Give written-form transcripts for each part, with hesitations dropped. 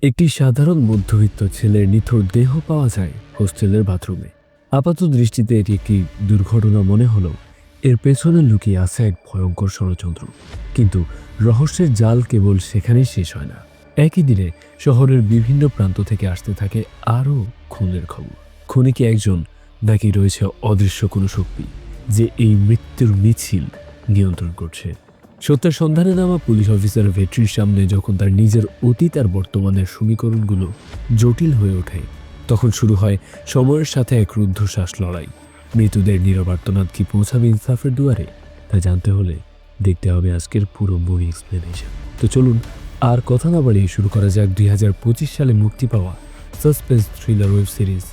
একটি সাধারণ মধ্যবিত্ত ছেলের নিথর দেহ পাওয়া যায় হোস্টেলের বাথরুমে। আপাত দৃষ্টিতে এটি একটি দুর্ঘটনা মনে হলেও এর পেছনে লুকিয়ে আছে এক ভয়ঙ্কর ষড়যন্ত্র। কিন্তু রহস্যের জাল কেবল সেখানেই শেষ হয় না। একই দিনে শহরের বিভিন্ন প্রান্ত থেকে আসতে থাকে আরও খুনের খবর। খুনি কি একজন, নাকি রয়েছে অদৃশ্য কোনো শক্তি যে এই মৃত্যুর মিছিল নিয়ন্ত্রণ করছে? সত্যের সন্ধানে নামা পুলিশ অফিসার ভেট্রির সামনে যখন তার নিজের অতীত আর বর্তমানের সমীকরণগুলো জটিল হয়ে ওঠে, তখন শুরু হয় সময়ের সাথে এক রুদ্ধশ্বাস লড়াই। মৃতদের নীরব আর্তনাদ কি পৌঁছাবে ইনসাফের দুয়ারে? তা জানতে হলে দেখতে হবে আজকের পুরো মুভি এক্সপ্লেনেশন। তো চলুন আর কথা না বাড়িয়ে শুরু করা যাক 2025 সালে মুক্তি পাওয়া সাসপেন্স থ্রিলার ওয়েব সিরিজ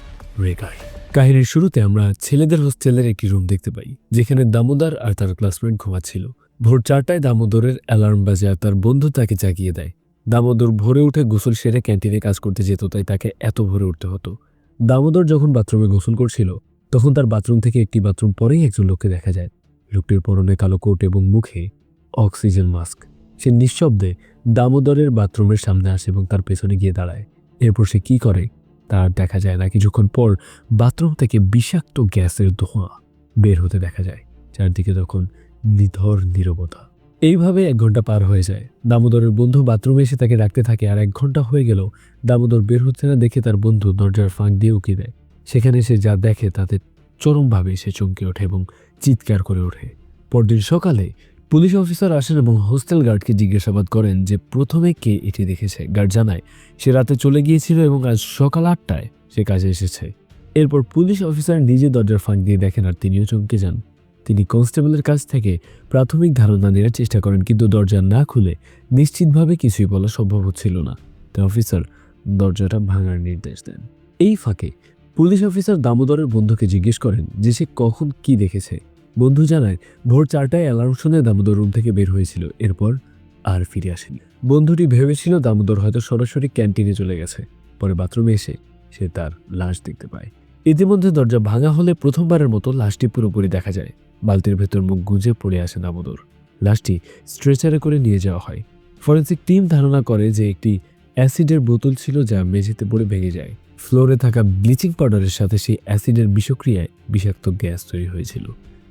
রেগাই। কাহিনীর শুরুতে আমরা ছেলেদের হোস্টেলের একটি রুম দেখতে পাই, যেখানে দামোদর আর তার ক্লাসমেট ঘুমাচ্ছিল। ভোর 4টায় দামোদরের অ্যালার্ম বাজে আর তার বন্ধু তাকে জাগিয়ে দেয়। দামোদর ভোরে উঠে গোসল সেরে ক্যান্টিনে কাজ করতে যেত, তাই তাকে এত ভোরে উঠতে হতো। দামোদর যখন বাথরুমে গোসল করছিল, তখন তার বাথরুম থেকে একটি বাথরুম পরেই একজন লোককে দেখা যায়। লোকটির পরনে কালো কোট এবং মুখে অক্সিজেন মাস্ক। সে নিঃশব্দে দামোদরের বাথরুমের সামনে আসে এবং তার পেছনে গিয়ে দাঁড়ায়। এরপর সে কি করে তার দেখা যায় না। কিছুক্ষণ পর বাথরুম থেকে বিষাক্ত গ্যাসের ধোঁয়া বের হতে দেখা যায়। চারদিকে তখন নিথর নীরবতা। এইভাবে 1 ঘন্টা পার হয়ে যায়। দামোদরের বন্ধু বাথরুমে এসে তাকে ডাকতে থাকে, আর 1 ঘন্টা হয়ে গেল দামোদর বের হচ্ছে না দেখে তার বন্ধু দরজার ফাঁক দিয়ে উকি দেয়। সেখানে সে যা দেখে তাতে চরমভাবে সে চমকে ওঠে এবং চিৎকার করে ওঠে। পরদিন সকালে পুলিশ অফিসার আসেন এবং হোস্টেল গার্ডকে জিজ্ঞাসাবাদ করেন যে প্রথমে কে এটি দেখেছে। গার্ড জানায় সে রাতে চলে গিয়েছিল এবং আজ সকাল 8টায় সে কাজে এসেছে। এরপর পুলিশ অফিসার নিজে দরজার ফাঁক দিয়ে দেখেন আর তিনিও চমকে যান। তিনি কনস্টেবলের কাছ থেকে প্রাথমিক ধারণা নেওয়ার চেষ্টা করেন, কিন্তু দরজা না খুলে নিশ্চিতভাবে কিছুই বলা সম্ভব হচ্ছিল না। তাই অফিসার দরজাটা ভাঙার নির্দেশ দেন। এই ফাঁকে পুলিশ অফিসার দামোদরের বন্ধুকে জিজ্ঞেস করেন যে সে কখন কি দেখেছে। বন্ধু জানায় ভোর 4টায় অ্যালার্ম শুনে দামোদর রুম থেকে বের হয়েছিল, এরপর আর ফিরে আসেনি। বন্ধুটি ভেবেছিল দামোদর হয়তো সরাসরি ক্যান্টিনে চলে গেছে। পরে বাথরুমে এসে সে তার লাশ দেখতে পায়। ইতিমধ্যে দরজা ভাঙা হলে প্রথমবারের মতো লাশটি পুরোপুরি দেখা যায়। বালতির ভেতর মুখ গুঁজে পড়ে আসে দামোদর। লাশটি স্ট্রেচারে করে নিয়ে যাওয়া হয়। ফরেন্সিক টিম ধারণা করে যে একটি অ্যাসিডের বোতল ছিল যা মেঝেতে পড়ে ভেঙে যায়। ফ্লোরে থাকা ব্লিচিং পাউডারের সাথে সেই অ্যাসিডের বিষক্রিয়ায় বিষাক্ত গ্যাস তৈরি হয়েছিল।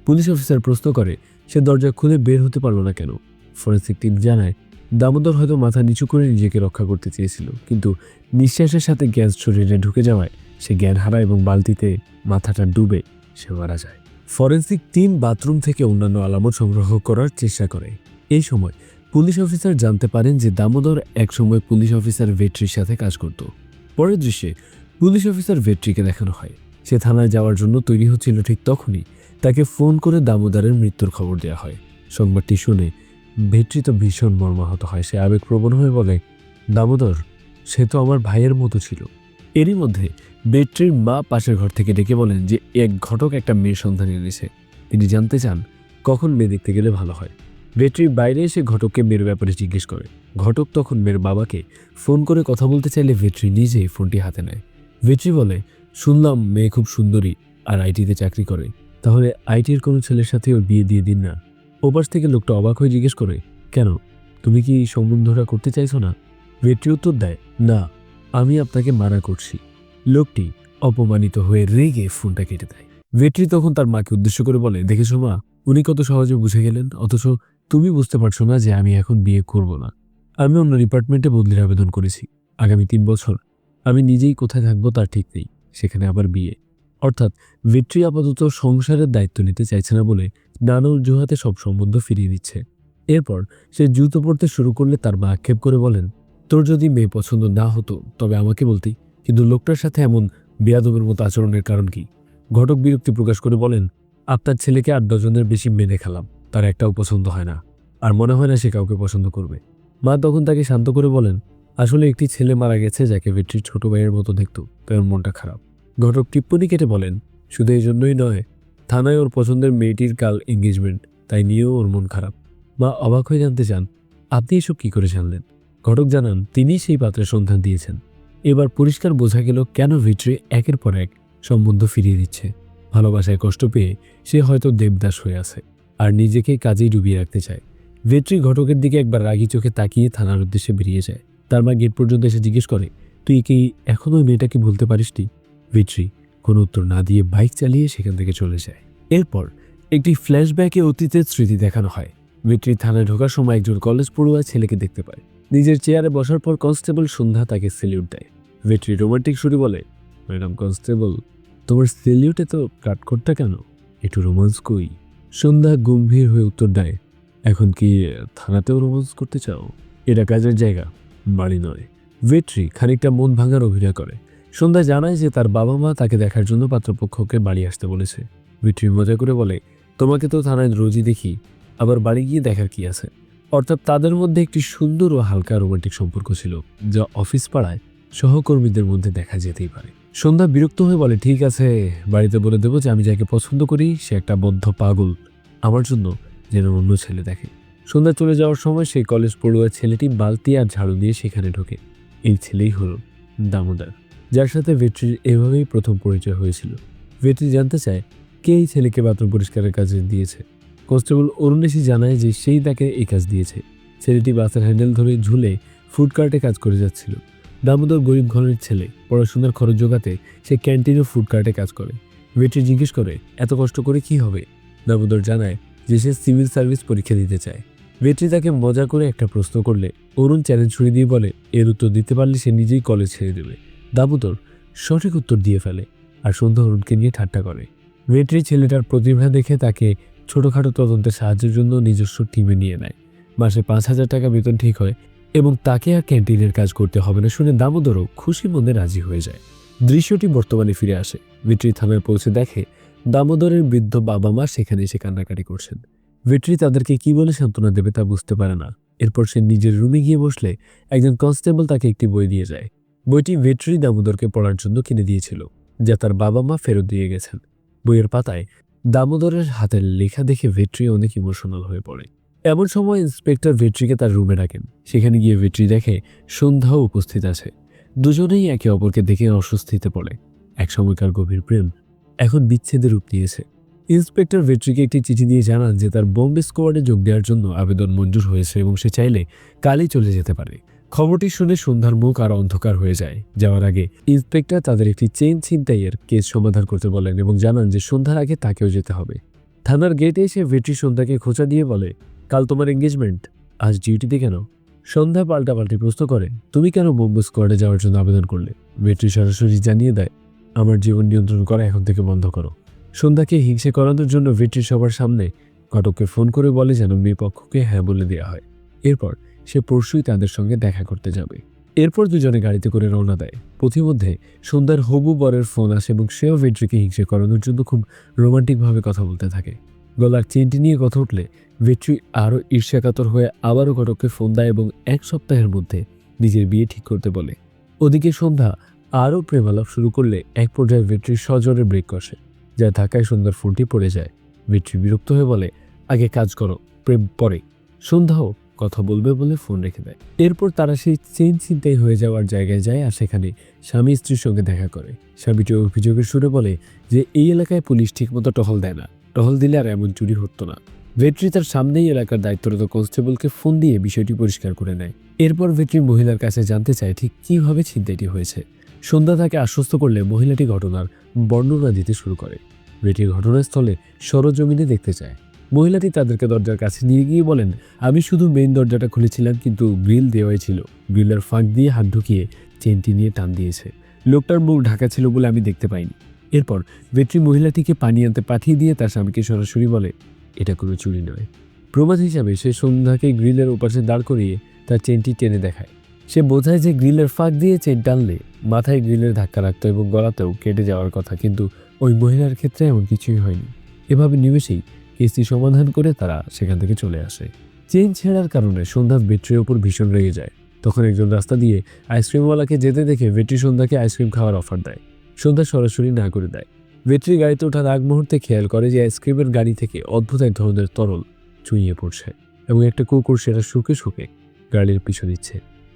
পুলিশ অফিসার প্রশ্ন করে সে দরজা খুলে বের হতে পারল না কেন। ফরেন্সিক টিম জানায় দামোদর হয়তো মাথা নিচু করে নিজেকে রক্ষা করতে চেয়েছিল, কিন্তু নিঃশ্বাসের সাথে গ্যাস শরীরে ঢুকে যাওয়ায় সে জ্ঞান হারায় এবং বালতিতে মাথাটা ডুবে সে মারা যায়। ফরেন্সিক টিম বাথরুম থেকে অন্যান্য আলামত সংগ্রহ করার চেষ্টা করে। এই সময় পুলিশ অফিসার জানতে পারেন যে দামোদর একসময় পুলিশ অফিসার ভেট্রির সাথে কাজ করত। পরের দৃশ্যে পুলিশ অফিসার ভেট্রিকে দেখানো হয় সে থানায় যাওয়ার জন্য তৈরি হচ্ছিল। ঠিক তখনই তাকে ফোন করে দামোদরের মৃত্যুর খবর দেওয়া হয়। সংবাদটি শুনে ভেট্রি তো ভীষণ মর্মাহত হয়। সে আবেগপ্রবণ হয়ে বলে, দামোদর, সে তো আমার ভাইয়ের মতো ছিল। এরই মধ্যে ভেট্রির মা পাশের ঘর থেকে ডেকে বলেন যে এক ঘটক একটা মেয়ের সন্ধান এনেছে। তিনি জানতে চান কখন মেয়ে দেখতে গেলে ভালো হয়। ভেট্রি বাইরে এসে ঘটককে মেয়ের ব্যাপারে জিজ্ঞেস করে। ঘটক তখন মেয়ের বাবাকে ফোন করে কথা বলতে চাইলে ভেট্রি নিজেই ফোনটি হাতে নেয়। ভেট্রি বলে, শুনলাম মেয়ে খুব সুন্দরী আর আইটিতে চাকরি করে, তাহলে আইটির কোনো ছেলের সাথে ওর বিয়ে দিয়ে দিন না। ওপাশ থেকে লোকটা অবাক হয়ে জিজ্ঞেস করে, কেন, তুমি কি সম্বন্ধটা করতে চাইছো না? ভেট্রি উত্তর দেয়, না, আমি আপনাকে মানা করছি। লোকটি অপমানিত হয়ে রেগে ফোনটা কেটে দেয়। ভেট্রি তখন তার মাকে উদ্দেশ্য করে বলে, দেখেছো মা, উনি কত সহজে বুঝে গেলেন, অথচ তুমি বুঝতে পারছো না যে আমি এখন বিয়ে করব না। আমি অন্য ডিপার্টমেন্টে বদলির আবেদন করেছি। আগামী 3 বছর আমি নিজেই কোথায় থাকবো তার ঠিক নেই, সেখানে আবার বিয়ে। অর্থাৎ ভেট্রি আপাতত সংসারের দায়িত্ব নিতে চাইছে না বলে নানা অজুহাতে সব সম্বন্ধ ফিরিয়ে দিচ্ছে। এরপর সে জুতো পড়তে শুরু করলে তার মা আক্ষেপ করে বলেন, তোর যদি মেয়ে পছন্দ না হতো তবে আমাকে বলতি, কিন্তু লোকটার সাথে এমন বেয়াদবের মতো আচরণের কারণ কি? ঘটক বিরক্তি প্রকাশ করে বলেন, আপনার ছেলেকে 8 ডজনের বেশি মেয়ে দেখালাম, তার একটাও পছন্দ হয় না, আর মনে হয় না সে কাউকে পছন্দ করবে। মা তখন তাকে শান্ত করে বলেন, আসলে একটি ছেলে মারা গেছে যাকে ভেট্রির ছোট ভাইয়ের মতো দেখতো, তাই ওর মনটা খারাপ। ঘটক টিপ্পনি কেটে বলেন, শুধু এই জন্যই নয়, থানায় ওর পছন্দের মেয়েটির কাল এঙ্গেজমেন্ট, তাই নিয়েও ওর মন খারাপ। মা অবাক হয়ে জানতে চান, আপনি এসব কি করে জানলেন? ঘটক জানান তিনি সেই পাত্রের সন্ধান দিয়েছেন। এবার পরিষ্কার বোঝা গেল কেন ভেট্রি একের পর এক সম্বন্ধ ফিরিয়ে দিচ্ছে। ভালোবাসায় কষ্ট পেয়ে সে হয়তো দেবদাস হয়ে আছে আর নিজেকে কাজেই ডুবিয়ে রাখতে চায়। ভেট্রি ঘটকের দিকে একবার রাগী চোখে তাকিয়ে থানার উদ্দেশ্যে বেরিয়ে যায়। তার মা গেট পর্যন্ত এসে জিজ্ঞেস করে, তুই কি এখনো ওই মেয়েটাকে ভুলতে পারিসনি? ভিটরি কোনো উত্তর না দিয়ে বাইক চালিয়ে সেখান থেকে চলে যায়। এরপর একটি ফ্ল্যাশব্যাকে অতীতের স্মৃতি দেখানো হয়। ভিটরি থানায় ঢোকার সময় একজন কলেজ পড়ুয়া ছেলেকে দেখতে পায়। নিজের চেয়ারে বসার পর কনস্টেবল সন্ধ্যা তাকে সেলিউট দেয়। ভিটরি রোমান্টিক সুরে বলে, ম্যাডাম কনস্টেবল, তোমার সেলিউটে তো কাটকোটটা কেন? একটু রোমান্স কই? সন্ধ্যা গম্ভীর হয়ে উত্তর দেয়, এখন কি থানাতেও রোমান্স করতে চাও? এটা কাজের জায়গা, বাড়ি নয়। ভিটরি খানিকটা মন ভাঙার অভিনয় করে। সন্ধ্যা জানায় যে তার বাবা মা তাকে দেখার জন্য পাত্রপক্ষকে বাড়ি আসতে বলেছে। ভিটরি মজা করে বলে, তোমাকে তো থানায় রোজই দেখি, আবার বাড়ি গিয়ে দেখার কি আছে? অর্থাৎ তাদের মধ্যে একটি সুন্দর ও হালকা রোমান্টিক সম্পর্ক ছিল, যা অফিস পাড়ায় সহকর্মীদের মধ্যে দেখা যেতেই পারে। সন্ধ্যা বিরক্ত হয়ে বলে, ঠিক আছে, বাড়িতে বলে দেবো যে আমি যাকে পছন্দ করি সে একটা বদ্ধ পাগল, আমার জন্য যেন অন্য ছেলে দেখে। সন্ধ্যা চলে যাওয়ার সময় সেই কলেজ পড়ুয়া ছেলেটি বালতি আর ঝাড়ু দিয়ে সেখানে ঢোকে। এই ছেলেই হলো দামোদর, যার সাথে ভিটরির এভাবেই প্রথম পরিচয় হয়েছিল। ভিটরি জানতে চায় কে এই ছেলেকে বাথরুম পরিষ্কারের কাজে দিয়েছে। কনস্টেবল অরুণেশী জানায় যে সেই তাকে এই কাজ দিয়েছে। ছেলেটি বাসের হ্যান্ডেল ধরে ঝুলে ফুডকার্টে কাজ করে যাচ্ছিল। দামোদর গরিব ঘরের ছেলে, পড়াশোনার খরচ জোগাতে সে ক্যান্টিন ও ফুডকার্টে কাজ করে। ভিটরি জিজ্ঞেস করে, এত কষ্ট করে কি হবে? দামোদর জানায় যে সে সিভিল সার্ভিস পরীক্ষা দিতে চায়। ভিটরি তাকে মজা করে একটা প্রশ্ন করলে অরুণ চ্যালেঞ্জ ছুড়ে দিয়ে বলে, এর উত্তর দিতে পারলে সে নিজেই কলেজ ছেড়ে দেবে। দামোদর সঠিক উত্তর দিয়ে ফেলে আর সন্ধ্যা অরুণকে নিয়ে ঠাট্টা করে। ভিটরি ছেলেটার প্রতিভা দেখে তাকে ছোটোখাটো তদন্তের সাহায্যের জন্য নিজস্ব টিমে নিয়ে নেয়। মাসে 5,000 টাকা বেতন ঠিক হয় এবং তাকে আর ক্যান্টিনের কাজ করতে হবে না শুনে দামোদরও খুশি মনে রাজি হয়ে যায়। দৃশ্যটি বর্তমানে ফিরে আসে। ভিটরি থানায় পৌঁছে দেখে দামোদরের বৃদ্ধ বাবা মা সেখানে এসে কান্নাকাটি করছেন। ভিটরি তাদেরকে কি বলে সান্ত্বনা দেবে তা বুঝতে পারে না। এরপর সে নিজের রুমে গিয়ে বসলে একজন কনস্টেবল তাকে একটি বই দিয়ে যায়। বইটি ভিটরি দামোদরকে পড়ার জন্য কিনে দিয়েছিল, যা তার বাবা মা ফেরত দিয়ে গেছেন। বইয়ের পাতায় দামোদরের হাতের লেখা দেখে ভিটরি অনেক ইমোশনাল হয়ে পড়ে। এমন সময় ইন্সপেক্টর ভিটরিকে তার রুমে ডাকেন। সেখানে গিয়ে ভিটরি দেখে সন্ধ্যাও উপস্থিত আছে। দুজনেই একে অপরকে দেখে অস্বস্তিতে পড়ে। এক সময়কার গভীর প্রেম এখন বিচ্ছেদের রূপ নিয়েছে। ইন্সপেক্টর ভিটরিকে একটি চিঠি দিয়ে জানান যে তার বোম্বে স্কোয়াডে যোগ দেওয়ার জন্য আবেদন মঞ্জুর হয়েছে এবং সে চাইলে কালই চলে যেতে পারে। খবরটি শুনে সন্ধ্যার মুখ আর অন্ধকার হয়ে যায়। যাওয়ার আগে ইন্সপেক্টর তাদের একটি চেইন ছিনতাইয়ের কেস সমাধান করতে বলেন এবং জানান যে সন্ধ্যার আগে তাকেও যেতে হবে। থানার গেটে এসে ভিটরি সন্ধ্যাকে খোঁচা দিয়ে বলে, কাল তোমার এঙ্গেজমেন্ট, আজ ডিউটিতে কেন? সন্ধ্যা পাল্টাপাল্টি প্রশ্ন করে, তুমি কেন বোম্বে স্কোয়াডে যাওয়ার জন্য আবেদন করলে? ভিটরি সরাসরি জানিয়ে দেয়, আমার জীবন নিয়ন্ত্রণ করা এখন থেকে বন্ধ করো। সন্ধ্যাকে হিংসে করানোর জন্য ভিটরি সবার সামনে ঘটককে ফোন করে বলে যেন মেয়ে পক্ষকে হ্যাঁ বলে দেওয়া হয়। এরপর সে পরশুই তাদের সঙ্গে দেখা করতে যাবে। এরপর দুজনে গাড়িতে করে রওনা দেয়। পথিমধ্যে সন্ধ্যার হবু বরের ফোন আসে এবং সেও ভিটরিকে হিংসে করানোর জন্য খুব রোমান্টিকভাবে কথা বলতে থাকে। গলার চেনটি নিয়ে কথা উঠলে ভিটরি আরও ঈর্ষাকাতর হয়ে আবারও ঘটককে ফোন দেয় এবং 1 সপ্তাহের মধ্যে নিজের বিয়ে ঠিক করতে বলে। ওদিকে সন্ধ্যা আরও প্রেমালাপ শুরু করলে এক পর্যায়ে ভিটরি সজোরে ব্রেক কষে, যা ধাক্কায় সন্ধ্যার ফোনটি পড়ে যায়। ভিটরি বিরক্ত হয়ে বলে, আগে কাজ করো, প্রেম পরে। সন্ধ্যাও কথা বলবে বলে ফোন রেখে দেয়। এরপর তারা সেই চেইন ছিনতাই হয়ে যাওয়ার জায়গায় যায় আর সেখানে স্বামী স্ত্রীর সঙ্গে দেখা করে। স্বামীটি অভিযোগের সুরে বলে যে এই এলাকায় পুলিশ ঠিকমতো টহল দেয় না, টহল দিলে আর এমন চুরি হতো না। ভিটরি তার সামনেই এলাকার দায়িত্বরত কনস্টেবলকে ফোন দিয়ে বিষয়টি পরিষ্কার করে নেয়। এরপর ভিটরি মহিলার কাছে জানতে চায় ঠিক কীভাবে ছিনতাইটি হয়েছে। সন্ধ্যা তাকে আশ্বস্ত করলে মহিলাটি ঘটনার বর্ণনা দিতে শুরু করে। ভিটরি ঘটনাস্থলে সরজমিনে দেখতে চায়। মহিলাটি তাদেরকে দরজার কাছে নিয়ে গিয়ে বলেন, আমি শুধু মেইন দরজাটা খুলেছিলাম, কিন্তু গ্রিল দেওয়াই ছিল। গ্রিলের ফাঁক দিয়ে হাত ঢুকিয়ে চেনটি নিয়ে টান দিয়েছে। লোকটার মুখ ঢাকা ছিল বলে আমি দেখতে পাইনি। এরপর ভিটরি মহিলাটিকে পানি আনতে পাঠিয়ে দিয়ে তার স্বামীকে সরাসরি বলে, এটা কোনো চুরি নয়। প্রমাণ হিসাবে সে সন্ধ্যাকে গ্রিলের ওপাশে দাঁড় করিয়ে তার চেনটি টেনে দেখায়। সে বোঝায় যে গ্রিলের ফাঁক দিয়ে চেন টানলে মাথায় গ্রিলের ধাক্কা লাগতো এবং গলাতেও কেটে যাওয়ার কথা, কিন্তু ওই মহিলার ক্ষেত্রে এমন কিছুই হয়নি। এভাবে নিমেষেই কেসটি সমাধান করে তারা সেখান থেকে চলে আসে। চেন ছেঁড়ার কারণে সন্ধ্যা ভিটরির ওপর ভীষণ রেগে যায়। তখন একজন রাস্তা দিয়ে আইসক্রিমওয়ালাকে যেতে দেখে ভিটরি সন্ধ্যাকে আইসক্রিম খাওয়ার অফার দেয়। সন্ধ্যা সরাসরি না করে দেয়। ভিটরি গাড়িতে ওঠার আগ মুহূর্তে খেয়াল করে যে আইসক্রিমের গাড়ি থেকে অদ্ভুত এক ধরনের তরল চুইয়ে পড়ছে এবং একটা কুকুর সেটা শুকে শুকে গাড়ির পিছু দিচ্ছে।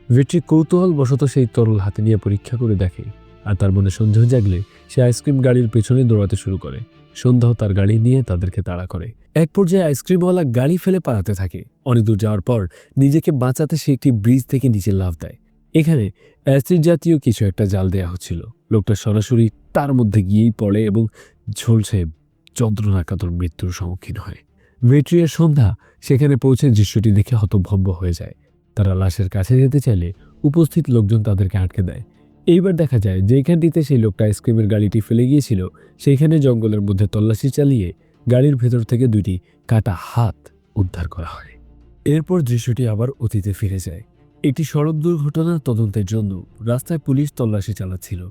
ভিটরি কৌতূহল বশত সেই তরল হাতে নিয়ে পরীক্ষা করে দেখে, আর তার মনে সন্দেহ জাগলে সে আইসক্রিম গাড়ির পেছনে দৌড়াতে শুরু করে। সন্ধ্যাও তার গাড়ি নিয়ে তাদেরকে তাড়া করে। এক পর্যায়ে আইসক্রিমওয়ালা গাড়ি ফেলে পালাতে থাকে। অনেক দূর যাওয়ার পর নিজেকে বাঁচাতে সে একটি ব্রিজ থেকে নিচে লাফ দেয়। এখানে অ্যাসিড জাতীয় কিছু একটা জাল দেয়া হচ্ছিল। লোকটা সরাসরি তার মধ্যে গিয়েই পড়ে এবং ঝলসে যন্ত্রণাকাতর মৃত্যুর সম্মুখীন হয়। ভেট্রিয়ার সন্ধ্যা সেখানে পৌঁছে দৃশ্যটি দেখে হতভম্ব হয়ে যায়। তারা লাশের কাছে যেতে চাইলে উপস্থিত লোকজন তাদেরকে আটকে দেয়। এইবার দেখা যায় যেখানটিতে সেই লোকটা আইসক্রিমের গাড়িটি ফেলে গিয়েছিল সেইখানে জঙ্গলের মধ্যে তল্লাশি চালিয়ে গাড়ির ভেতর থেকে 2টি কাটা হাত উদ্ধার করা হয়। এরপর দৃশ্যটি আবার অতীতে ফিরে যায়। একটি সড়ক দুর্ঘটনার তদন্তের জন্য রাস্তায় পুলিশ তল্লাশি চালাচ্ছিল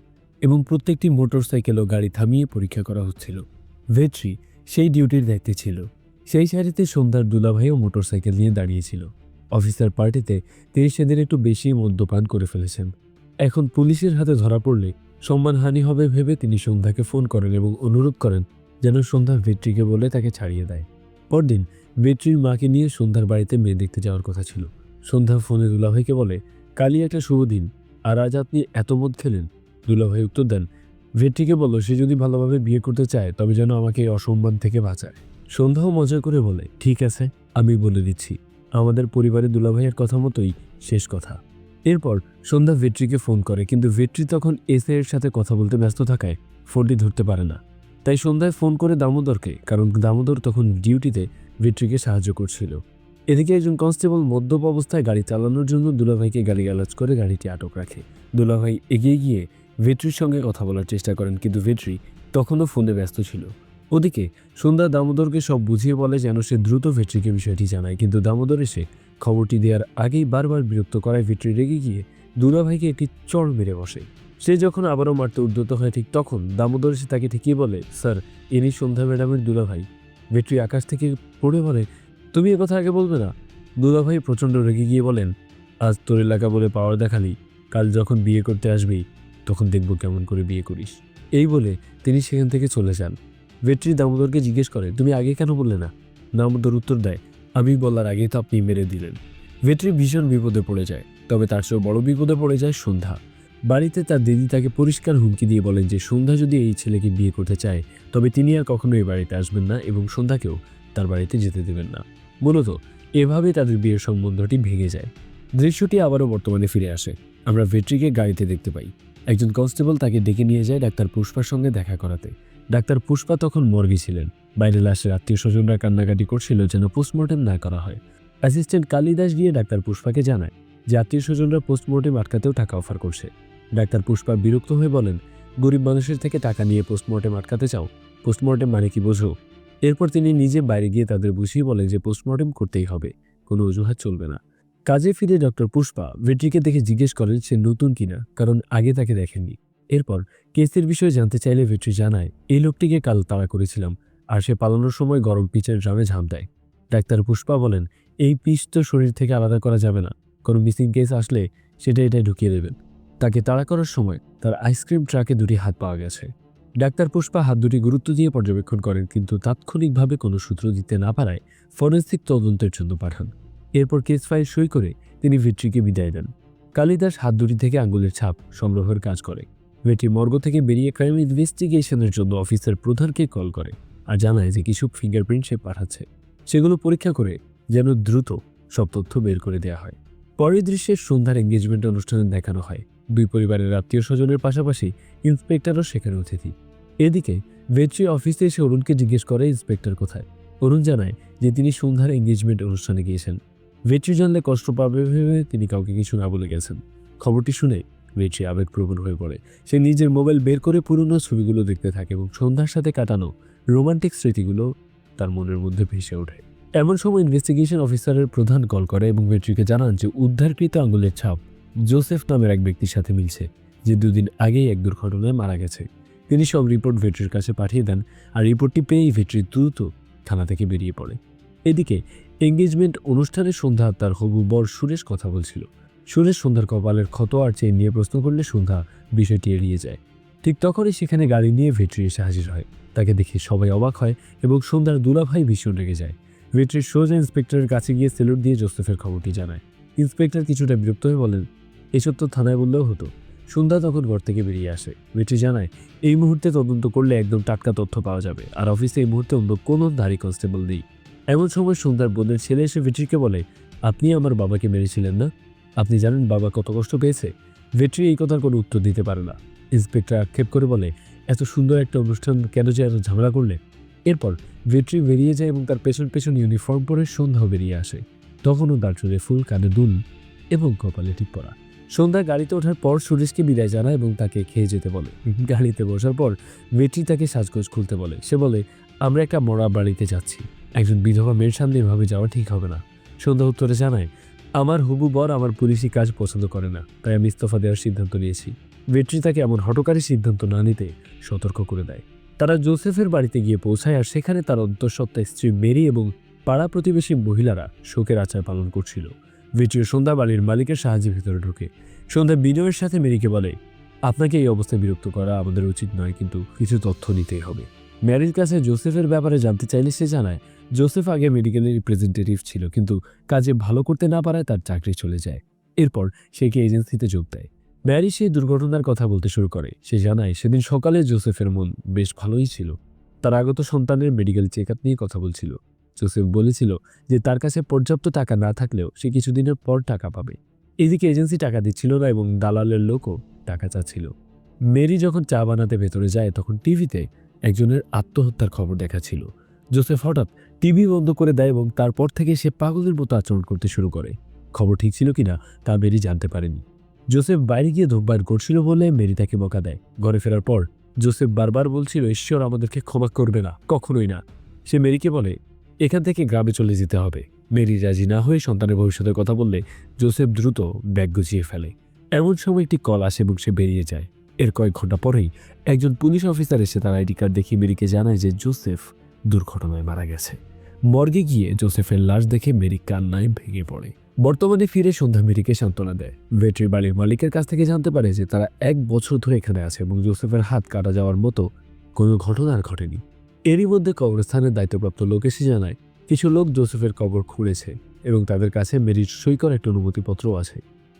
এবং প্রত্যেকটি মোটরসাইকেল ও গাড়ি থামিয়ে পরীক্ষা করা হচ্ছিল। ভেট্রি সেই ডিউটির দায়িত্বে ছিল। সেই সারিতে সন্ধ্যার দুলাভাইও মোটরসাইকেল নিয়ে দাঁড়িয়েছিল। অফিসার পার্টিতে তিনি সেদিন একটু বেশি মদ্যপান করে ফেলেছেন। এখন পুলিশের হাতে ধরা পড়লে সম্মানহানি হবে ভেবে তিনি সন্ধ্যাকে ফোন করেন এবং অনুরোধ করেন যেন সন্ধ্যা ভেট্রিকে বলে তাকে ছাড়িয়ে দেয়। পরদিন ভেট্রির মাকে নিয়ে সন্ধ্যার বাড়িতে মেয়ে দেখতে যাওয়ার কথা ছিল। সন্ধ্যা ফোনে দুলাভাইকে বলে, কালই একটা শুভ দিন, আর আজ আপনি এত মদ খেলেন? দুলাভাই উত্তর দেন, ভেট্রিকে বলো সে যদি ভালোভাবে বিয়ে করতে চায় তবে যেন আমাকে এই অসম্মান থেকে বাঁচায়। সন্ধ্যাও মজা করে বলে, ঠিক আছে, আমি বলে দিচ্ছি। আমাদের পরিবারে দুলাভাইয়ের কথা মতোই শেষ কথা। এরপর সন্ধ্যা ভেট্রিকে ফোন করে, কিন্তু ভেট্রি তখন এসআই এর সাথে কথা বলতে ব্যস্ত থাকায় ফোনটি ধরতে পারে না। তাই সন্ধ্যায় ফোন করে দামোদরকে, কারণ দামোদর তখন ডিউটিতে ভেট্রিকে সাহায্য করছিল। এদিকে একজন কনস্টেবল মদ্যপ অবস্থায় গাড়ি চালানোর জন্য দুলাভাইকে গালিগালাজ করে গাড়িটি আটক রাখে। দুলাভাই এগিয়ে গিয়ে ভেট্রির সঙ্গে কথা বলার চেষ্টা করেন, কিন্তু ভেট্রি তখনও ফোনে ব্যস্ত ছিল। ওদিকে সন্ধ্যা দামোদরকে সব বুঝিয়ে বলে যেন সে দ্রুত ভেট্রিকে বিষয়টি জানায়, কিন্তু দামোদর এসে খবরটি দেওয়ার আগেই বারবার বিরক্ত করায় ভেট্রি রেগে গিয়ে দুলাভাইকে একটি চড় মেরে বসে। সে যখন আবারও মারতে উদ্যত হয় ঠিক তখন দামোদর এসে তাকে ঠিকই বলে, স্যার, ইনি সন্ধ্যা ম্যাডামের দুলাভাই। ভেট্রি আকাশ থেকে পড়ে বলে, তুমি এ কথা আগে বলবে না? দুলাভাই প্রচণ্ড রেগে গিয়ে বলেন, আজ তোর এলাকা বলে পাওয়ার দেখালি, কাল যখন বিয়ে করতে আসবি তখন দেখব কেমন করে বিয়ে করিস। এই বলে তিনি সেখান থেকে চলে যান। ভেট্রি দামোদরকে জিজ্ঞেস করে, তুমি আগে কেন বললে না? দামোদর উত্তর দেয়, আমি বলার আগেই তো আপনি মেরে দিলেন। ভেট্রি ভীষণ বিপদে পড়ে যায়। তবে তার চেয়েও বড় বিপদে পড়ে যায় সন্ধ্যা। বাড়িতে তার দিদি তাকে পরিষ্কার হুমকি দিয়ে বলেন যে সন্ধ্যা যদি এই ছেলেকে বিয়ে করতে চায় তবে তিনি আর কখনো এই বাড়িতে আসবেন না এবং সন্ধ্যাকেও তার বাড়িতে যেতে দেবেন না। মূলত এভাবে তাদের বিয়ের সম্বন্ধটি ভেঙে যায়। দৃশ্যটি আবারও বর্তমানে ফিরে আসে। আমরা ভেট্রিকে গাড়িতে দেখতে পাই। একজন কনস্টেবল তাকে ডেকে নিয়ে যায় ডাক্তার পুষ্পার সঙ্গে দেখা করাতে। ডাক্তার পুষ্পা তখন মর্গে ছিলেন। বাইরে লাশের আত্মীয় স্বজনরা কান্নাকাটি করছিল যেন পোস্টমর্টেম না করা হয়। অ্যাসিস্ট্যান্ট কালিদাস গিয়ে ডাক্তার পুষ্পাকে জানায় যে আত্মীয় স্বজনরা পোস্টমর্টেম আটকাতেও টাকা অফার করছে। ডাক্তার পুষ্পা বিরক্ত হয়ে বলেন, গরিব মানুষের থেকে টাকা নিয়ে পোস্টমর্টেম আটকাতে চাও? পোস্টমর্টেম মানে কি বোঝো? এরপর তিনি নিজে বাইরে গিয়ে তাদের বুঝিয়ে বলেন যে পোস্টমর্টেম করতেই হবে, কোনো অজুহাত চলবে না। কাজে ফিরে ডক্টর পুষ্পা ভেট্রিকে দেখে জিজ্ঞেস করেন সে নতুন কিনা, কারণ আগে তাকে দেখেননি। এরপর কেসের বিষয়ে জানতে চাইলে ভেট্রি জানায়, এই লোকটিকে কাল তাড়া করেছিলাম আর সে পালানোর সময় গরম পিচের ড্রামে ঝাঁপ দেয়। ডাক্তার পুষ্পা বলেন, এই পিচ তো শরীর থেকে আলাদা করা যাবে না, কোনো মিসিং কেস আসলে সেটা এটাই ঢুকিয়ে দেবেন। তাকে তাড়া করার সময় তার আইসক্রিম ট্রাকে 2টি হাত পাওয়া গেছে। ডাক্তার পুষ্পা হাত দুটি গুরুত্ব দিয়ে পর্যবেক্ষণ করেন, কিন্তু তাৎক্ষণিকভাবে কোনো সূত্র দিতে না পারায় ফরেন্সিক তদন্তের জন্য পাঠান। এরপর কেস ফাইল সই করে তিনি ভেট্রিকে বিদায় দেন। কালিদাস হাত দুটি থেকে আঙ্গুলের ছাপ সংগ্রহের কাজ করে। ভেট্রি মর্গ থেকে বেরিয়ে ক্রাইম ইনভেস্টিগেশনের জন্য অফিসার প্রধানকে কল করে আর জানায় যে কিছু ফিঙ্গারপ্রিন্ট সে পাঠাচ্ছে, সেগুলো পরীক্ষা করে যেন দ্রুত সব তথ্য বের করে দেওয়া হয়। পরের দৃশ্যে সন্ধ্যার এঙ্গেজমেন্ট অনুষ্ঠানে দেখানো হয়। দুই পরিবারের আত্মীয় স্বজনের পাশাপাশি ইন্সপেক্টরও সেখানে অতিথি। এদিকে ভেট্রি অফিসে এসে অরুণকে জিজ্ঞেস করে ইন্সপেক্টর কোথায়। অরুণ জানায় যে তিনি সন্ধ্যার এঙ্গেজমেন্ট অনুষ্ঠানে গিয়েছেন। ভেট্রি জানলে কষ্ট পাবে ভেবে তিনি কাউকে কিছু না বলে গেছেন। খবরটি শুনে ভেট্রি আবেগপ্রবণ হয়ে পড়ে। সে নিজের মোবাইল বের করে পুরনো ছবিগুলো দেখতে থাকে এবং সন্ধ্যার সাথে কাটানো রোমান্টিক স্মৃতিগুলো তার মনের মধ্যে ভেসে ওঠে। এমন সময় ইনভেস্টিগেশন অফিসারের প্রধান কল করে এবং ভেট্রিকে জানান যে উদ্ধারকৃত আঙুলের ছাপ জোসেফ নামের এক ব্যক্তির সাথে মিলছে, যে 2 দিন আগেই এক দুর্ঘটনায় মারা গেছে। তিনি সব রিপোর্ট ভেট্রির কাছে পাঠিয়ে দেন আর রিপোর্টটি পেয়েই ভেট্রি দ্রুত থানা থেকে বেরিয়ে পড়ে। এদিকে এঙ্গেজমেন্ট অনুষ্ঠানে সন্ধ্যা তার হবু বর সুরেশ কথা বলছিল। সুরেশ সন্ধ্যার কপালের ক্ষত আর চেইন নিয়ে প্রশ্ন করলে সন্ধ্যা বিষয়টি এড়িয়ে যায়। ঠিক তখনই সেখানে গাড়ি নিয়ে ভেট্রি এসে হাজির হয়। তাকে দেখে সবাই অবাক হয় এবং সন্ধ্যার দুলাভাই ভীষণ রেগে যায়। ভেট্রি সোজা ইন্সপেক্টরের কাছে গিয়ে সেলুট দিয়ে জোসেফের খবরটি জানায়। ইন্সপেক্টর কিছুটা বিরক্ত হয়ে বলেন, এসব তো থানায় বললেও হতো। সন্ধ্যা তখন ঘর থেকে বেরিয়ে আসে। ভেট্রি জানায়, এই মুহূর্তে তদন্ত করলে একদম টাটকা তথ্য পাওয়া যাবে আর অফিসে এই মুহূর্তে অন্য কোনো ধারী কনস্টেবল নেই। এমন সময় সন্ধ্যার বোনের ছেলে এসে ভেট্রিকে বলে, আপনি আমার বাবাকে মেরেছিলেন না? আপনি জানেন বাবা কত কষ্ট পেয়েছে? ভেট্রি এই কথার কোনো উত্তর দিতে পারে না। ইন্সপেক্টর আক্ষেপ করে বলে, এত সুন্দর একটা অনুষ্ঠান কেন যে এত ঝামেলা করলে? এরপর ভেট্রি বেরিয়ে যায় এবং তার পেছন পেছন ইউনিফর্ম পরে সন্ধ্যাও বেরিয়ে আসে। তখনও তার চুলে ফুল, কানে দুল এবং কপালে টিপ পরা। সন্ধ্যা গাড়িতে ওঠার পর সুরেশকে বিদায় জানায় এবং তাকে খেয়ে যেতে বলে। গাড়িতে বসার পর ভেট্রি তাকে সাজগোজ খুলতে বলে। সে বলে, আমরা একটা মরা বাড়িতে যাচ্ছি, একজন বিধবা মেয়ের সামনে এভাবে যাওয়া ঠিক হবে না। সন্ধ্যা উত্তরে জানায়, আমার হবু বর আমার পুলিশি কাজ পছন্দ করে না, তাই আমি ইস্তফা দেওয়ার সিদ্ধান্ত নিয়েছি। ভেট্রি তাকে এমন হঠকারী সিদ্ধান্ত না নিতে সতর্ক করে দেয়। তারা জোসেফের বাড়িতে গিয়ে পৌঁছায়, আর সেখানে তার অন্তঃসত্ত্বা স্ত্রী মেরি এবং পাড়া প্রতিবেশী মহিলারা শোকের আচার পালন করছিল। ভেট্রি সন্ধ্যা বাড়ির মালিকের সাহায্যে ভিতরে ঢোকে। সন্ধ্যা বিনয়ের সাথে মেরিকে বলে, আপনাকে এই অবস্থায় বিরক্ত করা আমাদের উচিত নয়, কিন্তু কিছু তথ্য নিতেই হবে। ম্যারির কাছে জোসেফের ব্যাপারে জানতে চাইলে সে জানায়, জোসেফ আগে মেডিকেলের রিপ্রেজেন্টেটিভ ছিল, কিন্তু কাজে ভালো করতে না পারায় তার চাকরি চলে যায়। এরপর সে কি এজেন্সিতে যোগ দেয়। ম্যারি সেই দুর্ঘটনার কথা বলতে শুরু করে। সে জানায়, সেদিন সকালে জোসেফের মন বেশ ভালোই ছিল। তার আগত সন্তানের মেডিকেল চেক আপ নিয়ে কথা বলছিল। জোসেফ বলেছিল যে তার কাছে পর্যাপ্ত টাকা না থাকলেও সে কিছুদিনের পর টাকা পাবে। এদিকে এজেন্সি টাকা দিচ্ছিল না এবং দালালের লোকও টাকা চাচ্ছিল। মেরি যখন চা বানাতে ভেতরে যায়, তখন টিভিতে একজনের আত্মহত্যার খবর দেখাচ্ছিল। জোসেফ হঠাৎ টিভি বন্ধ করে দেয় এবং তারপর থেকে সে পাগলের মতো আচরণ করতে শুরু করে। খবর ঠিক ছিল কিনা তা মেরি জানতে পারেনি। জোসেফ বাইরে গিয়ে ধূমপান করছিল বলে মেরি তাকে বকা দেয়। ঘরে ফেরার পর জোসেফ বারবার বলছিল, ঈশ্বর আমাদেরকে ক্ষমা করবে না, কখনোই না। সে মেরিকে বলে, এখান থেকে গ্রামে চলে যেতে হবে। মেরি রাজি না হয়ে সন্তানের ভবিষ্যতের কথা বললে জোসেফ দ্রুত ব্যাগ গুছিয়ে ফেলে। এমন সময় একটি কল আসে এবং সে বেরিয়ে যায়। এর কয়েক ঘন্টা পরেই একজন পুলিশ অফিসার এসে তার আইডি কার্ড দেখিয়ে মেরিকে জানায় যে জোসেফ দুর্ঘটনায় মারা গেছে। মর্গে গিয়ে জোসেফের লাশ দেখে মেরি কান্নায় ভেঙে পড়ে। বর্তমানে ফিরে সন্ধ্যা মেরিকে সান্ত্বনা দেয়। ভেট্রি বাড়ির মালিকের কাছ থেকে জানতে পারে যে তারা 1 বছর ধরে এখানে আছে এবং জোসেফের হাত কাটা যাওয়ার মতো কোনো ঘটনা আর ঘটেনি। এরই মধ্যে কবরস্থানের দায়িত্বপ্রাপ্ত লোক এসে জানায়, কিছু লোক জোসেফের কবর খুঁড়েছে এবং তাদের কাছে মেরির সই করা একটা অনুমতিপত্রও আছে।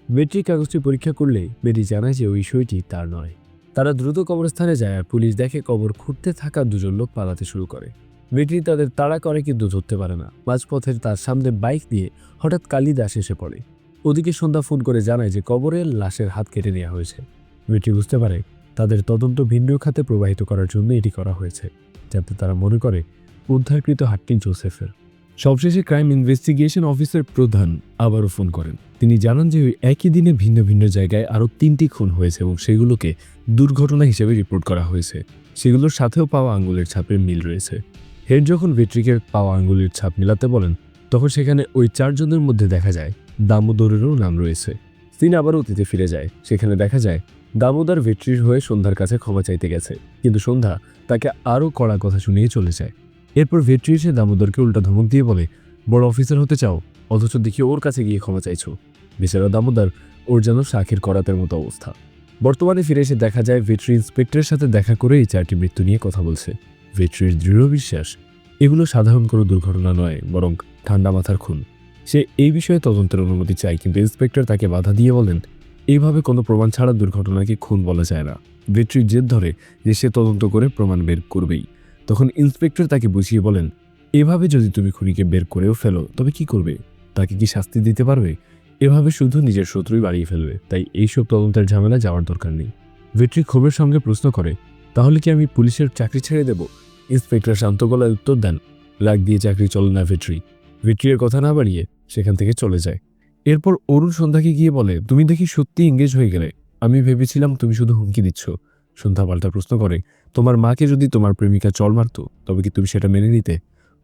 ভেট্রি কাগজটি পরীক্ষা করলে মেরি জানায় যে ওই সইটি তার নয়। তারা দ্রুত কবরস্থানে যায় আর পুলিশ দেখে কবর খুঁড়তে থাকা দুজন লোক পালাতে শুরু করে। ভেট্রি তাদের তাড়া করে কিন্তু ধরতে পারে না। মাঝপথে তার সামনে বাইক দিয়ে হঠাৎ কালিদাস এসে পড়ে। ওদিকে সন্ধ্যা ফোন করে জানায় যে কবরের লাশের হাত কেটে নেওয়া হয়েছে। ভেট্রি বুঝতে পারে তাদের তদন্ত ভিন্ন খাতে প্রবাহিত করার জন্য এটি করা হয়েছে, যাতে তারা মনে করে উদ্ধারকৃত হাতটি জোসেফের। সবশেষে ক্রাইম ইনভেস্টিগেশন অফিসার প্রধান আবারও ফোন করেন। তিনি জানান যে ওই একই দিনে ভিন্ন ভিন্ন জায়গায় আরও 3টি খুন হয়েছে এবং সেগুলোকে দুর্ঘটনা হিসেবে রিপোর্ট করা হয়েছে। সেগুলোর সাথেও পাওয়া আঙুলের ছাপের মিল রয়েছে। হেড যখন ভেট্রিকে পাওয়া আঙুলের ছাপ মিলাতে বলেন, তখন সেখানে ওই 4 জনের মধ্যে দেখা যায় দামোদরেরও নাম রয়েছে। সিন আবার অতীতে ফিরে যায়। সেখানে দেখা যায় দামোদর ভেট্রির হয়ে সন্ধ্যার কাছে ক্ষমা চাইতে গেছে, কিন্তু সন্ধ্যা তাকে আরও কড়া কথা শুনিয়ে চলে যায়। এরপর ভেট্রি এসে দামোদরকে উল্টা ধমক দিয়ে বলে, বড় অফিসার হতে চাও, অথচ দেখি ওর কাছে গিয়ে ক্ষমা চাইছো। বেচারা দামোদর, ওর যেন শাখের করাতের মতো অবস্থা। বর্তমানে ফিরে এসে দেখা যায় ভেট্রি ইন্সপেক্টরের সাথে দেখা করে এই 4টি মৃত্যু নিয়ে কথা বলছে। ভেট্রির দৃঢ় বিশ্বাস এগুলো সাধারণ কোনো দুর্ঘটনা নয়, বরং ঠান্ডা মাথার খুন। সে এই বিষয়ে তদন্তের অনুমতি চায়, কিন্তু ইন্সপেক্টর তাকে বাধা দিয়ে বলেন, এইভাবে কোনো প্রমাণ ছাড়া দুর্ঘটনাকে খুন বলা যায় না। ভেট্রির জেদ ধরে যে সে তদন্ত করে প্রমাণ বের করবেই। তখন ইন্সপেক্টর তাকে বুঝিয়ে বলেন, এভাবে যদি তুমি খুনিকে বের করেও ফেলো তবে কি করবে? তাকে কি শাস্তি দিতে পারবে? এভাবে শুধু নিজের শত্রুই বাড়িয়ে ফেলবে। তাই এইসব তদন্তের ঝামেলা যাওয়ার দরকার নেই। ভেট্রি ক্ষোভের সঙ্গে প্রশ্ন করে, তাহলে কি আমি পুলিশের চাকরি ছেড়ে দেব? ইন্সপেক্টর শান্ত গলায় উত্তর দেন, রাগ দিয়ে চাকরি চলে না ভেট্রি। ভেট্রির কথা না বাড়িয়ে সেখান থেকে চলে যায়। এরপর অরুণ সন্ধ্যাকে গিয়ে বলে, তুমি দেখি সত্যি এঙ্গেজ হয়ে গেলে। আমি ভেবেছিলাম তুমি শুধু হুমকি দিচ্ছ। সন্ধ্যা পাল্টা প্রশ্ন করে, তোমার মাকে যদি তোমার প্রেমিকা চল মারত তবে কি তুমি সেটা মেনে নিতে?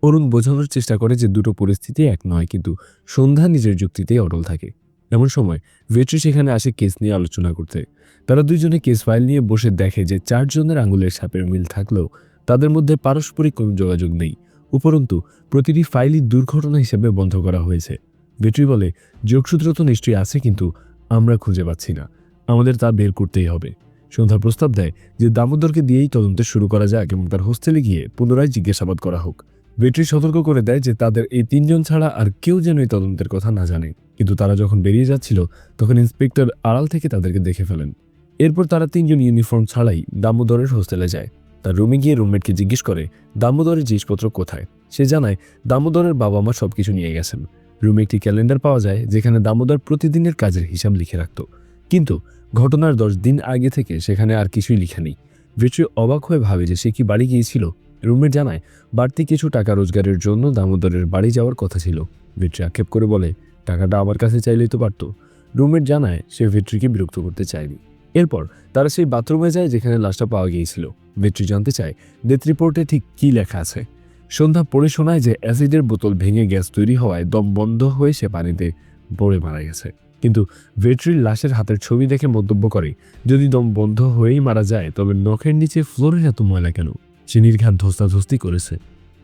অরুণ বোঝানোর চেষ্টা করে যে দুটো পরিস্থিতি এক নয়, কিন্তু সন্ধ্যা নিজের যুক্তিতেই অটল থাকে। এমন সময় ভেট্রি সেখানে আসে কেস নিয়ে আলোচনা করতে। তারা দুইজনে কেস ফাইল নিয়ে বসে দেখে যে 4 জনের আঙুলের ছাপের মিল থাকলেও তাদের মধ্যে পারস্পরিক কোনো যোগাযোগ নেই। উপরন্তু প্রতিটি ফাইলই দুর্ঘটনা হিসেবে বন্ধ করা হয়েছে। ভেট্রি বলে, যোগসূত্র তো নিশ্চয়ই আছে, কিন্তু আমরা খুঁজে পাচ্ছি না। আমাদের তা বের করতেই হবে। সন্ধ্যা প্রস্তাব দেয় যে দামোদরকে দিয়েই তদন্ত শুরু করা যাক এবং তার হোস্টেলে গিয়ে পুনরায় জিজ্ঞাসাবাদ করা হোক। ভেট্রি সতর্ক করে দেয় যে তাদের এই 3 জন ছাড়া আর কেউ যেন এই তদন্তের কথা না জানে। কিন্তু তারা যখন বেরিয়ে যাচ্ছিল তখন ইন্সপেক্টর আড়াল থেকে তাদেরকে দেখে ফেলেন। এরপর তারা 3 জন ইউনিফর্ম ছাড়াই দামোদরের হোস্টেলে যায়। তার রুমে গিয়ে রুমমেটকে জিজ্ঞেস করে দামোদরের জিনিসপত্র কোথায়। সে জানায় দামোদরের বাবা মা সবকিছু নিয়ে গেছেন। রুমে একটি ক্যালেন্ডার পাওয়া যায় যেখানে দামোদর প্রতিদিনের কাজের হিসাব লিখে রাখত, কিন্তু ঘটনার 10 দিন আগে থেকে সেখানে আর কিছুই লেখা নেই। ভিট্রি অবাক হয়ে ভাবে যে সে কি বাড়ি গিয়েছিল। রুমমেট জানায় বাড়তি কিছু টাকা রোজগারের জন্য দামোদরের বাড়ি যাওয়ার কথা ছিল। ভিট্রি আক্ষেপ করে বলে, টাকাটা আমার কাছে চাইলেই তো পারত। রুমমেট জানায় সে ভিট্রিকে বিরক্ত করতে চায়নি। এরপর তারা সেই বাথরুমে যায় যেখানে লাশটা পাওয়া গিয়েছিল। ভিট্রি জানতে চায় ডেথ রিপোর্টে ঠিক কী লেখা আছে। সন্ধ্যা পড়ে শোনায় যে অ্যাসিডের বোতল ভেঙে গ্যাস তৈরি হওয়ায় দম বন্ধ হয়ে সে পানিতে পড়ে মারা গেছে। কিন্তু ভিট্রির লাশের হাতের ছবি দেখে মন্তব্য করে, যদি দম বন্ধ হয়েই মারা যায় তবে নখের নিচে ফ্লোরের এত ময়লা কেন? সে নির্ঘাত ধস্তাধস্তি করেছে।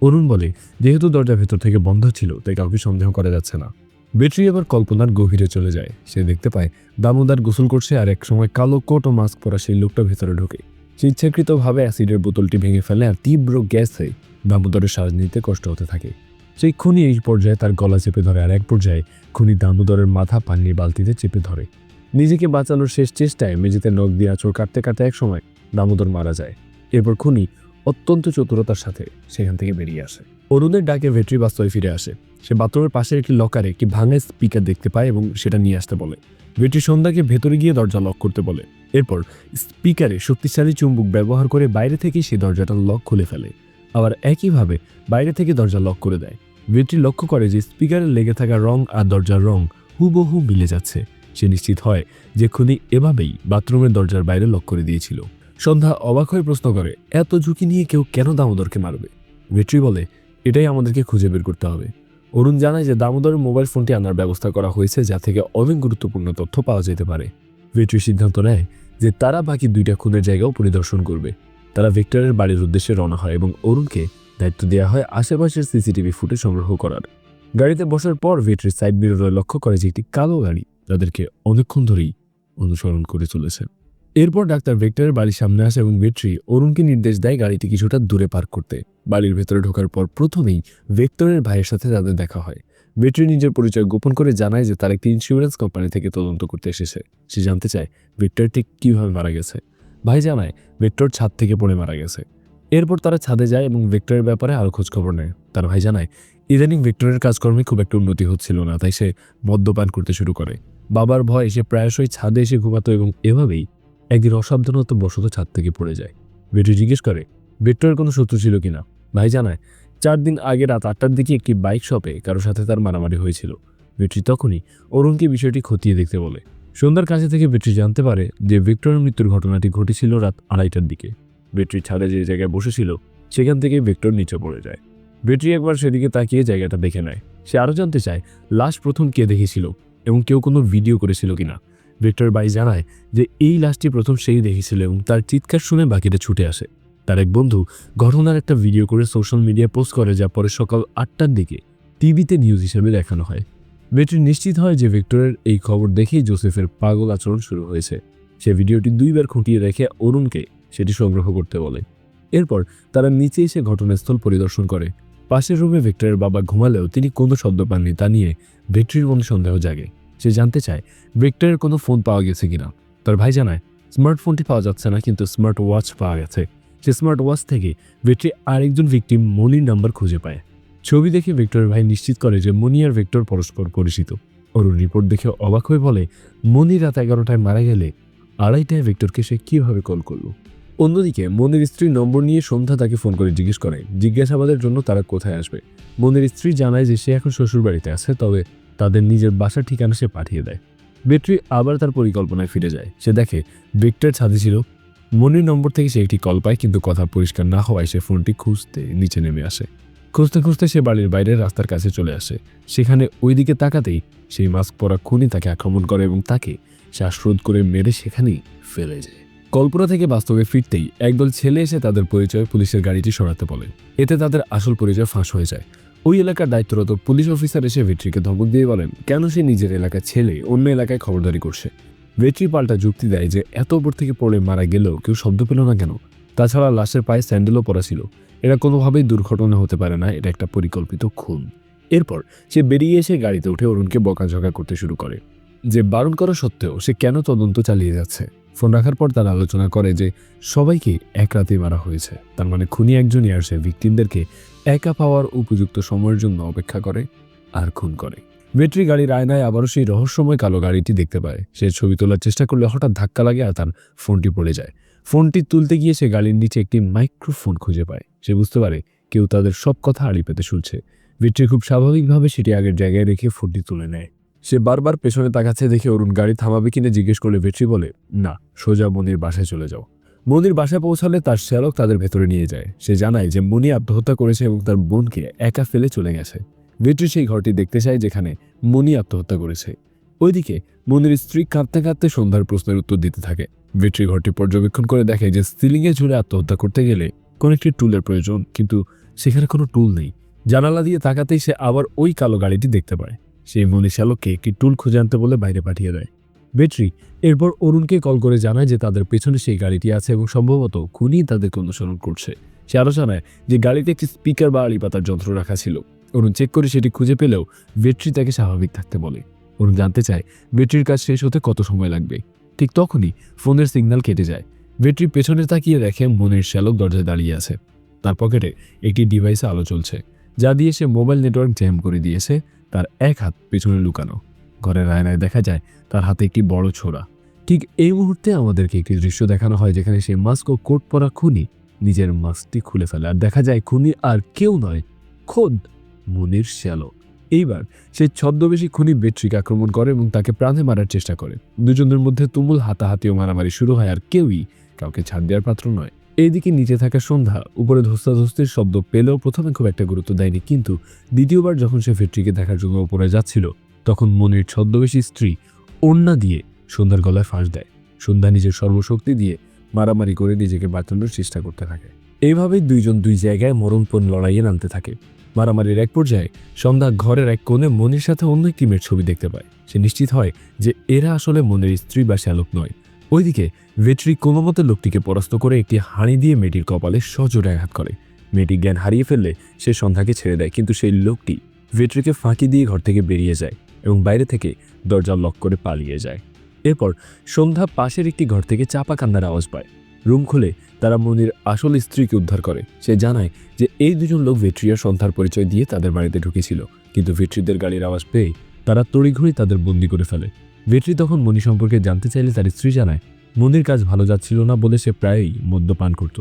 অরুণ বলে, যেহেতু দরজা ভেতর থেকে বন্ধ ছিল তাই কাউকে সন্দেহ করা যাচ্ছে না। ভিট্রি এবার কল্পনার গভীরে চলে যায়। সে দেখতে পায় দামোদর গোসল করছে আর একসময় কালো কোট ও মাস্ক পরা সেই লোকটা ভেতরে ঢোকে। সে ইচ্ছাকৃতভাবে অ্যাসিডের বোতলটি ভেঙে ফেলে আর তীব্র গ্যাসে দামোদরের শ্বাস নিতে কষ্ট হতে থাকে। সেই খুনি এই পর্যায়ে তার গলা চেপে ধরে আর এক পর্যায়ে খুনি দামোদরের মাথা পানির বালতিতে চেপে ধরে। নিজেকে বাঁচানোর শেষ চেষ্টায় মেঝেতে নখ দিয়ে আঁচড় কাটতে কাটতে একসময় দামোদর মারা যায়। এরপর খুনি অত্যন্ত চতুরতার সাথে সেখান থেকে বেরিয়ে আসে। অরুণের ডাকে ভিট্রি বাস্তবে ফিরে আসে। সে বাথরুমের পাশের একটি লকারে একটি ভাঙা স্পিকার দেখতে পায় এবং সেটা নিয়ে আসতে বলে। ভিট্রি সন্ধ্যাকে ভেতরে গিয়ে দরজা লক করতে বলে। এরপর স্পিকারে শক্তিশালী চুম্বক ব্যবহার করে বাইরে থেকে সে দরজাটা লক খুলে ফেলে, আবার একইভাবে বাইরে থেকে দরজা লক করে দেয়। ভিট্রি লক্ষ্য করে যে স্পিকারে লেগে থাকা রং আর দরজার রং হুবহু মিলে যাচ্ছে। সে নিশ্চিত হয় যে খুনি এভাবেই বাথরুমের দরজার বাইরে লক করে দিয়েছিল। সন্ধ্যা অবাক হয়ে প্রশ্ন করে, এত ঝুঁকি নিয়ে কেউ কেন দামোদরকে মারবে? ভিট্রি বলে, এটাই আমাদেরকে খুঁজে বের করতে হবে। অরুণ জানায় যে দামোদরের মোবাইল ফোনটি আনার ব্যবস্থা করা হয়েছে যা থেকে অনেক গুরুত্বপূর্ণ তথ্য পাওয়া যেতে পারে। ভিট্রি সিদ্ধান্ত নেয় যে তারা বাকি 2টা খুনের জায়গাও পরিদর্শন করবে। তারা ভিক্টরের বাড়ির উদ্দেশ্যে রওনা হয় এবং অরুণকে দায়িত্ব দেওয়া হয় আশেপাশের সিসিটিভি ফুটেজ সংগ্রহ করার। গাড়িতে বসার পর ভিট্রি সাইড মিররে লক্ষ্য করে যে একটি কালো গাড়ি তাদেরকে অনেকক্ষণ ধরেই অনুসরণ করে চলেছে। এরপর ডাক্তার ভিক্টরের বাড়ির সামনে আসে এবং ভিট্রি অরুণকে নির্দেশ দেয় গাড়িটি কিছুটা দূরে পার্ক করতে। বাড়ির ভেতরে ঢোকার পর প্রথমেই ভিক্টরের ভাইয়ের সাথে তাদের দেখা হয়। ভিট্রি নিজের পরিচয় গোপন করে জানায় যে তার একটি ইন্স্যুরেন্স কোম্পানি থেকে তদন্ত করতে এসেছে। সে জানতে চায় ভিক্টর ঠিক কীভাবে মারা গেছে। ভাই জানায় ভিক্টর ছাদ থেকে পড়ে মারা গেছে। এরপর তারা ছাদে যায় এবং ভিক্টরের ব্যাপারে আরও খোঁজখবর নেয়। তার ভাই জানায় ইদানিং ভিক্টরের কাজকর্মে খুব একটা উন্নতি হচ্ছিল না, তাই সে মদ্যপান করতে শুরু করে। বাবার ভয় সে প্রায়শই ছাদে এসে ঘুমাতো এবং এভাবেই একদিন অসাবধানতা বশত ছাদ থেকে পড়ে যায়। ভিট্রি জিজ্ঞেস করে ভিক্টরের কোনো শত্রু ছিল কিনা। ভাই জানায় 4 দিন আগে রাত 8টার দিকে একটি বাইক শপে কারোর সাথে তার মারামারি হয়েছিল। ভিট্রি তখনই অরুণকে বিষয়টি খতিয়ে দেখতে বলে। সন্ধ্যার কাছে থেকে ভিট্রি জানতে পারে যে ভিক্টরের মৃত্যুর ঘটনাটি ঘটেছিল রাত 2:30টার দিকে। ভিট্রি ছাদে যে জায়গায় বসেছিল সেখান থেকে ভিক্টর নিচে পড়ে যায়। ভিট্রি একবার সেদিকে তাকিয়ে জায়গাটা দেখে নেয়। সে আরও জানতে চায় লাশ প্রথম কে দেখেছিল এবং কেউ কোনো ভিডিও করেছিল কিনা। ভিক্টর ভাই জানায় যে এই লাশটি প্রথম সেই দেখেছিল এবং তার চিৎকার শুনে বাকিটা ছুটে আসে। তার এক বন্ধু ঘটনার একটা ভিডিও করে সোশ্যাল মিডিয়ায় পোস্ট করে, যা পরে সকাল 8টার দিকে টিভিতে নিউজ হিসেবে দেখানো হয়। ভিট্রি নিশ্চিত হয় যে ভিক্টরের এই খবর দেখেই জোসেফের পাগল আচরণ শুরু হয়েছে। সে ভিডিওটি 2বার খুঁটিয়ে রেখে অরুণকে সেটি সংগ্রহ করতে বলে। এরপর তারা নিচে এসে ঘটনাস্থল পরিদর্শন করে। পাশের রুমে ভিক্টরের বাবা ঘুমালেও তিনি কোনো শব্দ পাননি, তা নিয়ে ভিট্রির মনে সন্দেহ জাগে। সে জানতে চায় ভিক্টরের কোনো ফোন পাওয়া গেছে কিনা। তার ভাই জানায় স্মার্টফোনটি পাওয়া যাচ্ছে না, কিন্তু স্মার্ট ওয়াচ পাওয়া গেছে। সে স্মার্ট ওয়াচ থেকে ভিক্টরি আরেকজন ভিকটিম মনির নাম্বার খুঁজে পায়। ছবি দেখে ভিক্টরের ভাই নিশ্চিত করে যে মনি আর ভিক্টর পরস্পর পরিচিত। অরুণ রিপোর্ট দেখে অবাক হয়ে বলে, মনি রাত 11টায় মারা গেলে 2:30টায় ভিক্টরকে সে কীভাবে কল করলো। অন্যদিকে মনির স্ত্রীর নম্বর নিয়ে সন্ধ্যা তাকে ফোন করে জিজ্ঞেস করে জিজ্ঞাসাবাদের জন্য তারা কোথায় আসবে। মনির স্ত্রী জানায় যে সে এখন শ্বশুরবাড়িতে আছে, তবে তাদের নিজের বাসার ঠিকানা সে পাঠিয়ে দেয়। ভিক্টরি আবার তার পরিকল্পনায় ফিরে যায়। সে দেখে ভিক্টর ছাদে ছিল। মনির নম্বর থেকে সে একটি কল পায়, কিন্তু কথা পরিষ্কার না হওয়ায় সে ফোনটি খুঁজতে নিচে নেমে আসে। খুঁজতে খুঁজতে সে বাড়ির বাইরে রাস্তার কাছে চলে আসে। সেখানে ওইদিকে তাকাতেই সেই মাস্ক পরা খুনি তাকে আক্রমণ করে এবং তাকে শ্বাসরোধ করে মেরে সেখানেই ফেলে যায়। কল্পনা থেকে বাস্তবে ফিরতেই একদল ছেলে এসে তাদের পরিচয় পুলিশের গাড়িটি সরাতে বলে। এতে তাদের আসল পরিচয় ফাঁস হয়ে যায়। ওই এলাকার দায়িত্বরত পুলিশ অফিসার এসে ভিক্টরিকে ধমক দিয়ে বলেন কেন সে নিজের এলাকার ছেলে অন্য এলাকায় খবরদারি করছে। ভিক্টরি পাল্টা যুক্তি দেয় যে এত উপর থেকে পড়ে মারা গেলেও কেউ শব্দ পেল না কেন। তাছাড়া লাশের পায়ে স্যান্ডেলও পরা ছিল। এটা কোনোভাবেই দুর্ঘটনা হতে পারে না, এটা একটা পরিকল্পিত খুন। এরপর সে বেরিয়ে এসে গাড়িতে উঠে অরুণকে বকাঝকা করতে শুরু করে যে বারণ করা সত্ত্বেও সে কেন তদন্ত চালিয়ে যাচ্ছে। ফোন রাখার পর তারা আলোচনা করে যে সবাইকে এক রাতেই মারা হয়েছে, তার মানে খুনি একজনই আর সে ভিকটিমদেরকে একা পাওয়ার উপযুক্ত সময়ের জন্য অপেক্ষা করে আর খুন করে। ভেট্রি গাড়ির আয়নায় আবারও সেই রহস্যময় কালো গাড়িটি দেখতে পায়। সে ছবি তোলার চেষ্টা করলে হঠাৎ ধাক্কা লাগে আর তার ফোনটি পড়ে যায়। ফোনটি তুলতে গিয়ে সে গাড়ির নিচে একটি মাইক্রোফোন খুঁজে পায়। সে বুঝতে পারে কেউ তাদের সব কথা আড়ি পেতে শুনছে। ভেট্রি খুব স্বাভাবিকভাবে সেটি আগের জায়গায় রেখে ফোনটি তুলে নেয়। সে বারবার পেছনে তাকাচ্ছে দেখে অরুণ গাড়ি থামাবে কিনা জিজ্ঞেস করলে ভেট্রি বলে, না, সোজা মনির বাসায় চলে যাও। মনির বাসায় পৌঁছালে তার শ্যালক তাদের ভেতরে নিয়ে যায়। সে জানায় যে মনি আত্মহত্যা করেছে এবং তার বোনকে একা ফেলে চলে গেছে। ভেট্রি সেই ঘরটি দেখতে চায় যেখানে মনি আত্মহত্যা করেছে। ওইদিকে মনির স্ত্রী কাঁদতে কাঁদতে সন্ধ্যার প্রশ্নের উত্তর দিতে থাকে। ভেট্রি ঘরটি পর্যবেক্ষণ করে দেখে যে সিলিংয়ে ঝুলে আত্মহত্যা করতে গেলে কোন একটি টুলের প্রয়োজন, কিন্তু সেখানে কোনো টুল নেই। জানালা দিয়ে তাকাতেই সে আবার ওই কালো গাড়িটি দেখতে পায়। সেই মনির শ্যালককে একটি টুল খুঁজে আনতে বলে বাইরে পাঠিয়ে দেয়। ভেট্রি এরপর অরুণকে কল করে জানায় যে তাদের পেছনে সেই গাড়িটি আছে এবং সম্ভবত খুনি তাদেরকে অনুসরণ করছে। সে আরও জানায় যে গাড়িতে একটি স্পিকার বা আড়ি পাতার যন্ত্র রাখা ছিল। অরুণ চেক করে সেটি খুঁজে পেলেও ভেট্রি তাকে স্বাভাবিক থাকতে বলে। অরুণ জানতে চায় ভেট্রির কাজ শেষ হতে কত সময় লাগবে। ঠিক তখনই ফোনের সিগন্যাল কেটে যায়। ভেট্রি পেছনে তাকিয়ে দেখে মনির শ্যালক দরজায় দাঁড়িয়ে আছে। তার পকেটে একটি ডিভাইসে আলো চলছে, যা দিয়ে সে মোবাইল নেটওয়ার্ক জ্যাম করে দিয়েছে। তার এক হাত পেছনে লুকানো। ঘরের আয়নায় দেখা যায় তার হাতে একটি বড় ছোরা। ঠিক এই মুহূর্তে আমাদেরকে একটি দৃশ্য দেখানো হয় যেখানে সেই মাস্ক ও কোট পরা খুনি নিজের মাস্কটি খুলে ফেলে আর দেখা যায় খুনি আর কেউ নয়, খোদ মনির শ্যালক। এইবার সে ছদ্মবেশী খুনি ভেট্রিকে আক্রমণ করে এবং তাকে প্রাণে মারার চেষ্টা করে। দুজনের মধ্যে তুমুল হাতাহাতি ও মারামারি শুরু হয় আর কেউই কাউকে ছাড় দেওয়ার পাত্র নয়। এইদিকে নিচে থাকা সন্ধ্যা উপরে ধস্তাধস্তির শব্দ পেলেও প্রথমে খুব একটা গুরুত্ব দেয়নি, কিন্তু দ্বিতীয়বার যখন সে ভেট্রিকে দেখার জন্য উপরে যাচ্ছিল তখন মনির ছদ্মবেশী স্ত্রী ওড়না দিয়ে সন্ধ্যার গলায় ফাঁস দেয়। সন্ধ্যা নিজের সর্বশক্তি দিয়ে মারামারি করে নিজেকে বাঁচানোর চেষ্টা করতে থাকে। এইভাবেই দুইজন দুই জায়গায় মরণপণ লড়াইয়ে নামতে থাকে। মারামারির এক পর্যায়ে সন্ধ্যা ঘরের এক কোণে মনির সাথে অন্য একটি মেয়ের ছবি দেখতে পায়। সে নিশ্চিত হয় যে এরা আসলে মনির স্ত্রী বা শ্যালক নয়। ওইদিকে ভেট্রি কোনো মতে লোকটিকে পরাস্ত করে একটি হাঁড়ি দিয়ে মেয়েটির কপালে সজোরে আঘাত করে। মেয়েটি জ্ঞান হারিয়ে ফেললে সে সন্ধ্যাকে ছেড়ে দেয়, কিন্তু সেই লোকটি ভেট্রিকে ফাঁকি দিয়ে ঘর থেকে বেরিয়ে যায় এবং বাইরে থেকে দরজা লক করে পালিয়ে যায়। এরপর সন্ধ্যা পাশের একটি ঘর থেকে চাপা কান্নার আওয়াজ পায়। রুম খুলে তারা মনির আসল স্ত্রীকে উদ্ধার করে। সে জানায় যে এই দুজন লোক ভেট্রি আর সন্ধ্যার পরিচয় দিয়ে তাদের বাড়িতে ঢুকেছিল, কিন্তু ভেট্রিদের গাড়ির আওয়াজ পেয়ে তারা তড়িঘড়ি তাদের বন্দি করে ফেলে। ভেট্রি তখন মনি সম্পর্কে জানতে চাইলে তার স্ত্রী জানায় মনির কাজ ভালো যাচ্ছিল না বলে সে প্রায়ই মদ্যপান করত।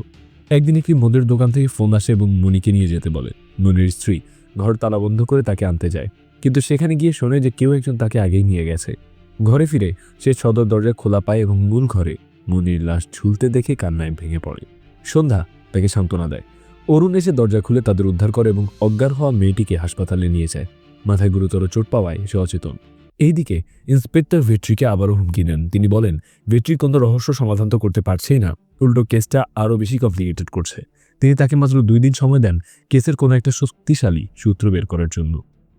একদিন একটি মদের দোকান থেকে ফোন আসে এবং মনিকে নিয়ে যেতে বলে। মনির স্ত্রী ঘর তালা বন্ধ করে তাকে আনতে যায়, কিন্তু সেখানে গিয়ে শোনে যে কেউ একজন তাকে আগেই নিয়ে গেছে। ঘরে ফিরে সে সদর দরজা খোলা পায় এবং মূল ঘরে মনির লাশ ঝুলতে দেখে কান্নায় ভেঙে পড়ে। সন্ধ্যা তাকে সান্ত্বনা দেয়। অরুণ এসে দরজা খুলে তাদের উদ্ধার করে এবং অজ্ঞান হওয়া মেয়েটিকে হাসপাতালে নিয়ে যায়। মাথায় গুরুতর চোট পাওয়ায় সে অচেতন। এইদিকে ইন্সপেক্টর ভেট্রিকে আবারও হুমকি নেন। তিনি বলেন ভেট্রি কোনো রহস্য সমাধান তো করতে পারছেই না, উল্টো কেসটা আরও বেশি কমপ্লিকেটেড করছে। তিনি তাকে মাত্র 2 দিন সময় দেন কেসের কোনো একটা শক্তিশালী সূত্র বের করার জন্য।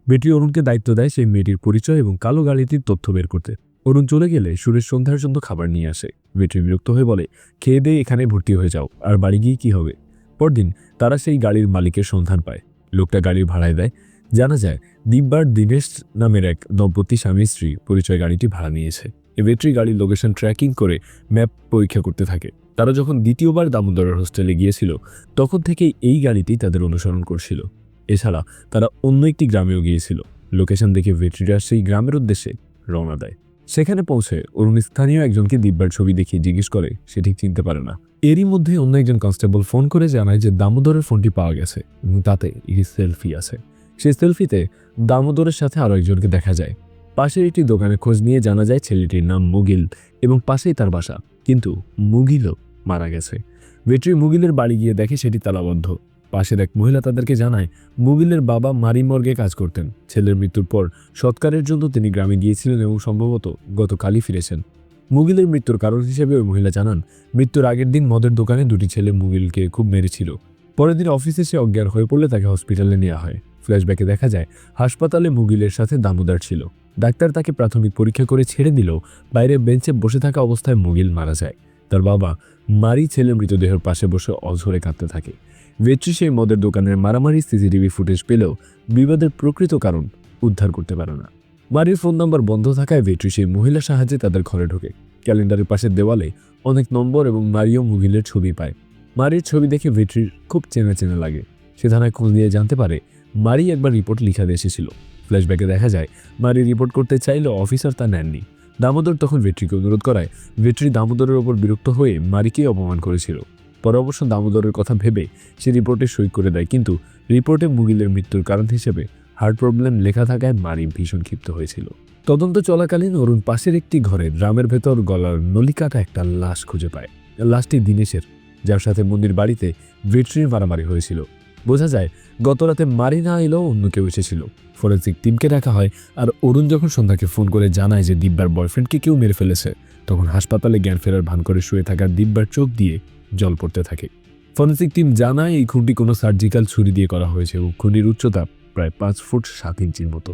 ভেট্রি অরুণকে দায়িত্ব দেয় সেই মেয়েটির পরিচয় এবং কালো গাড়িটির তথ্য বের করতে। অরুণ চলে গেলে সুরেশ সন্ধ্যার জন্য খাবার নিয়ে আসে। ভেট্রি বিরক্ত হয়ে বলে, খেয়ে দিয়ে এখানে ভর্তি হয়ে যাও, আর বাড়ি গিয়ে কি হবে। পরদিন তারা সেই গাড়ির মালিকের সন্ধান পায়। লোকটা গাড়ির ভাড়ায় দেয়। জানা যায় দিব্যার দীনেশ নামের এক দম্পতি স্বামী স্ত্রী পরিচয় গাড়িটি ভাড়া নিয়েছে। ভেট্রি গাড়ির লোকেশন ট্র্যাকিং করে ম্যাপ পরীক্ষা করতে থাকে। তারা যখন দ্বিতীয়বার দামোদরের হোস্টেলে গিয়েছিল তখন থেকেই এই গাড়িটি তাদের অনুসরণ করছিল। এছাড়া তারা অন্য একটি গ্রামেও গিয়েছিল। লোকেশন দেখে ভেট্রিরা সেই গ্রামের উদ্দেশ্যে রওনা দেয়। সেখানে পৌঁছে অরুণ স্থানীয় একজনকে দিব্যার ছবি দেখিয়ে জিজ্ঞেস করে, সে ঠিক চিনতে পারে না। এরই মধ্যে অন্য একজন কনস্টেবল ফোন করে জানায় যে দামোদরের ফোনটি পাওয়া গেছে এবং তাতে একটি সেলফি আছে। সেই সেলফিতে দামোদরের সাথে আরও একজনকে দেখা যায়। পাশের একটি দোকানে খোঁজ নিয়ে জানা যায় ছেলেটির নাম মুগিল এবং পাশেই তার বাসা, কিন্তু মুগিলও মারা গেছে। ভেট্রি মুগিলের বাড়ি গিয়ে দেখে সেটি তালাবন্ধ। পাশের এক মহিলা তাদেরকে জানায় মুগিলের বাবা মারি মর্গে কাজ করতেন। ছেলের মৃত্যুর পর সৎকারের জন্য তিনি গ্রামে গিয়েছিলেন এবং সম্ভবত গতকালই ফিরেছেন। মুগিলের মৃত্যুর কারণ হিসেবে ওই মহিলা জানান মৃত্যুর আগের দিন মদের দোকানে 2টি ছেলে মুগিলকে খুব মেরেছিল। পরের দিন অফিসে সে অজ্ঞান হয়ে পড়লে তাকে হসপিটালে নেওয়া হয়। ফ্ল্যাশব্যাকে দেখা যায় হাসপাতালে মুগিলের সাথে দামোদর ছিল। ডাক্তার তাকে প্রাথমিক পরীক্ষা করে ছেড়ে দিলেও বাইরে বেঞ্চে বসে থাকা অবস্থায় মুগিল মারা যায়। তার বাবা মারি ছেলের মৃতদেহের পাশে বসে অঝরে কাঁদতে থাকে। ভেট্রি সেই মদের দোকানের মারামারি সিসিটিভি ফুটেজ পেলেও বিবাদের প্রকৃত কারণ উদ্ধার করতে পারে না। মারির ফোন নাম্বার বন্ধ থাকায় ভেট্রি সেই মহিলার সাহায্যে তাদের ঘরে ঢোকে। ক্যালেন্ডারের পাশের দেওয়ালে অনেক নম্বর এবং মারিও মুগিলের ছবি পায়। মারির ছবি দেখে ভেট্রির খুব চেনা চেনা লাগে। সে থানায় খোঁজ নিয়ে জানতে পারে মারি একবার রিপোর্ট লিখাতে এসেছিল। ফ্ল্যাশব্যাকে দেখা যায় মারি রিপোর্ট করতে চাইলেও অফিসার তা নেননি। দামোদর তখন ভেট্রিকে অনুরোধ করায় ভেট্রি দামোদরের ওপর বিরক্ত হয়ে মারিকে অপমান করেছিল। পরে অবশ্য দামোদরের কথা ভেবে সে রিপোর্টে সই করে দেয়, কিন্তু রিপোর্টে মুগিলের মৃত্যুর কারণ হিসেবে হার্ট প্রবলেম লেখা থাকায় মারি ভীষণ ক্ষিপ্ত হয়েছিল। তদন্ত চলাকালীন অরুণ পাশের একটি ঘরে ড্রামের ভেতর গলার নলি কাটা একটা লাশ খুঁজে পায়। লাশটি দিনেশের, যার সাথে মন্দির বাড়িতে ভেট্রির মারামারি হয়েছিল। বোঝা যায় গতরাতে মারি না এলেও অন্য কেউ এসেছিল। ফরেন্সিক টিমকে ডাকা হয়, আর অরুণ যখন সন্ধ্যাকে ফোন করে জানায় যে দিব্যার বয়ফ্রেন্ডকে কেউ মেরে ফেলেছে, তখন হাসপাতালে জ্ঞান ফেরার ভান করে শুয়ে থাকা দিব্যার চোখ দিয়ে জল পড়তে থাকে। ফরেন্সিক টিম জানায় এই খুনটি কোনো সার্জিক্যাল ছুরি দিয়ে করা হয়েছে এবং খুনির উচ্চতা প্রায় 5 ফুট 7 ইঞ্চির মতো।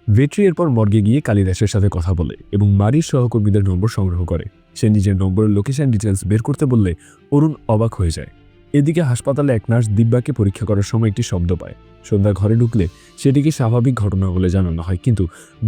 ভেট্রি এরপর মর্গে গিয়ে কালিদাসের সাথে কথা বলে এবং মারির সহকর্মীদের নম্বর সংগ্রহ করে। সে নিজের নম্বরের লোকেশন ডিটেলস বের করতে বললে অরুণ অবাক হয়ে যায়। এদিকে হাসপাতালে এক নার্স দিব্যাকে পরীক্ষা করার সময় একটি শব্দ পায়। সন্ধ্যা ঘরে ঢুকলে সেটিকে স্বাভাবিক ঘটনা বলে জানানো হয়, কিন্তু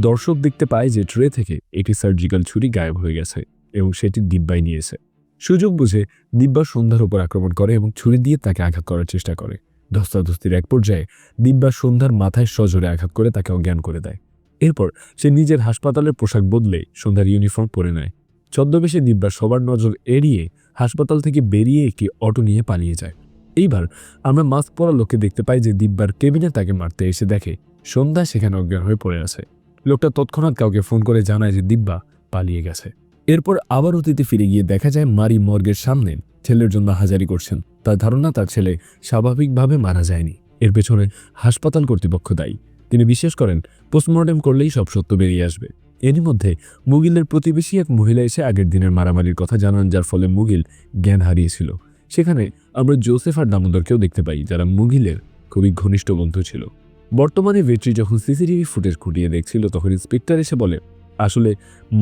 দর্শক দেখতে পায় যে ট্রে থেকে একটি সার্জিক্যাল ছুরি গায়েব হয়ে গেছে এবং সেটি দিব্যাই নিয়েছে। সুযোগ বুঝে দিব্যা সন্ধ্যার উপর আক্রমণ করে এবং ছুরি দিয়ে তাকে আঘাত করার চেষ্টা করে। ধস্তাধস্তির এক পর্যায়ে দিব্যা সন্ধ্যার মাথায় সজোরে আঘাত করে তাকে অজ্ঞান করে দেয়। এরপর সে নিজের হাসপাতালের পোশাক বদলে সন্ধ্যার ইউনিফর্ম পরে নেয়। ছদ্মবেশে দিব্যা সবার নজর এড়িয়ে হাসপাতাল থেকে বেরিয়ে একটি অটো নিয়ে পালিয়ে যায়। এইবার আমরা মাস্ক পরা লোককে দেখতে পাই যে দিব্যার কেবিনে তাকে মারতে এসে দেখে সন্ধ্যা সেখানে অজ্ঞান হয়ে পড়ে আছে। লোকটা তৎক্ষণাৎ কাউকে ফোন করে জানায় যে দিব্যা পালিয়ে গেছে। এরপর আবার অতীতে ফিরে গিয়ে দেখা যায় মারি মর্গের সামনে ছেলের জন্য হাজারি করছেন। তার ধারণা তার ছেলে স্বাভাবিকভাবে মারা যায়নি, এর পেছনে হাসপাতাল কর্তৃপক্ষ দায়ী। তিনি বিশ্বাস করেন পোস্টমর্টেম করলেই সব সত্য বেরিয়ে আসবে। এরই মধ্যে মুগিলের প্রতিবেশী এক মহিলা এসে আগের দিনের মারামারির কথা জানান, যার ফলে মুগিল জ্ঞান হারিয়েছিল। সেখানে আমরা জোসেফ আর দামোদরকেও দেখতে পাই, যারা মুগিলের খুবই ঘনিষ্ঠ বন্ধু ছিল। বর্তমানে ভেট্রি যখন সিসিটিভি ফুটেজ খুঁটিয়ে দেখছিল, তখন ইন্সপেক্টর এসে বলে আসলে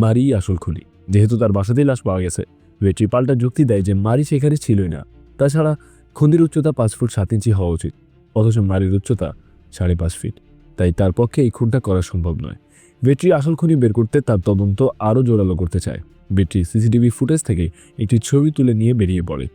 মারি আসল খুনি, যেহেতু তার বাসাতেই লাশ পাওয়া গেছে। ভেট্রি পাল্টা যুক্তি দেয় যে মারি সেখানে ছিলই না। তাছাড়া খুনির উচ্চতা 5 ফুট 7 ইঞ্চি হওয়া উচিত, অথচ মারির উচ্চতা 5.5 ফিট, তাই তার পক্ষে এই খুনটা করা সম্ভব নয়। ভেট্রি আসল খুনি বের করতে তার তদন্ত আরও জোরালো করতে চায়। ভেট্রি সিসিটিভি ফুটেজ থেকে একটি ছবি তুলে নিয়ে বেরিয়ে পড়ে।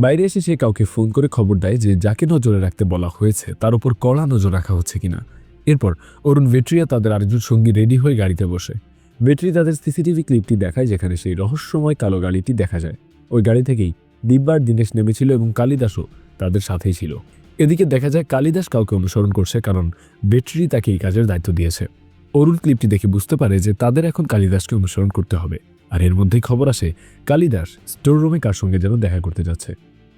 বাইরে এসে সে কাউকে ফোন করে খবর দেয় যে যাকে নজরে রাখতে বলা হয়েছে তার উপর কড়া নজর রাখা হচ্ছে কিনা। এরপর অরুণ ভেট্রিয়া তাদের আরেকজন সঙ্গী রেডি হয়ে গাড়িতে বসে। ভেট্রি তাদের সিসিটিভি ক্লিপটি দেখায়, যেখানে সেই রহস্যময় কালো গাড়িটি দেখা যায়। ওই গাড়ি থেকেই দিব্যার দিনেশ নেমেছিল এবং কালিদাসও তাদের সাথেই ছিল। এদিকে দেখা যায় কালিদাস কাউকে অনুসরণ করছে, কারণ ভেট্রি তাকে এই কাজের দায়িত্ব দিয়েছে। অরুণ ক্লিপটি দেখে বুঝতে পারে যে তাদের এখন কালিদাসকে অনুসরণ করতে হবে, আর এর মধ্যেই খবর আসে কালিদাস স্টোর রুমে কার সঙ্গে যেন দেখা করতে যাচ্ছে।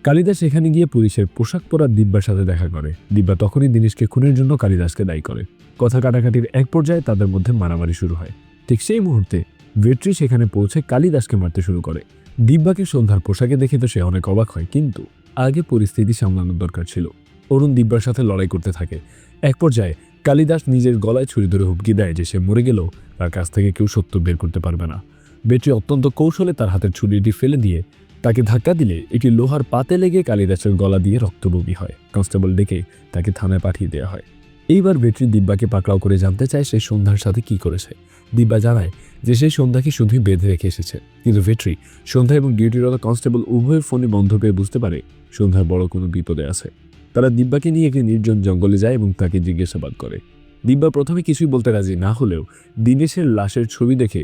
কালিদাস এখানে গিয়ে পুলিশের পোশাক পরা দিব্যার সাথে দেখা করে। দিব্যা তখনই দিনেশকে খুনের জন্য কালিদাসকে দায়ী করে। কথা কাটাকাটির এক পর্যায়ে তাদের মধ্যে মারামারি শুরু হয়। ঠিক সেই মুহূর্তে ভেট্রি সেখানে পৌঁছে কালিদাসকে মারতে শুরু করে। দিব্যাকে সন্ধ্যার পোশাকে দেখে তো সে অনেক অবাক হয়, কিন্তু আগে পরিস্থিতি সামলানোর দরকার ছিল। অরুণ দিব্যার সাথে লড়াই করতে থাকে। এক পর্যায়ে কালিদাস নিজের গলায় ছুরি ধরে হুমকি দেয় যে সে মরে গেলেও তার কাছ থেকে কেউ সত্য বের করতে পারবে না। ভেট্রি অত্যন্ত কৌশলে তার হাতের ছুরিটি ফেলে দিয়ে তাকে ধাক্কা দিলে একটি লোহার পাতে লেগে কালিদাসের গলা দিয়ে রক্তবমি হয়। কনস্টেবল ডেকে তাকে থানায় পাঠিয়ে দেওয়া হয়। এইবার ভেট্রি দিব্যাকে পাকড়াও করে জানতে চায় সে সন্ধ্যার সাথে কি করেছে। দিব্যা জানায় যে সেই সন্ধ্যাকে শুধুই বেঁধে রেখে এসেছে, কিন্তু ভেট্রি সন্ধ্যা এবং ডিউটিরত কনস্টেবল উভয়ের ফোনে বন্ধ পেয়ে বুঝতে পারে সন্ধ্যার বড় কোনো বিপদে আছে। তারা দিব্যাকে নিয়ে একটি নির্জন জঙ্গলে যায় এবং তাকে জিজ্ঞাসাবাদ করে। দিব্যা প্রথমে কিছুই বলতে রাজি না হলেও দিনেশের লাশের ছবি দেখে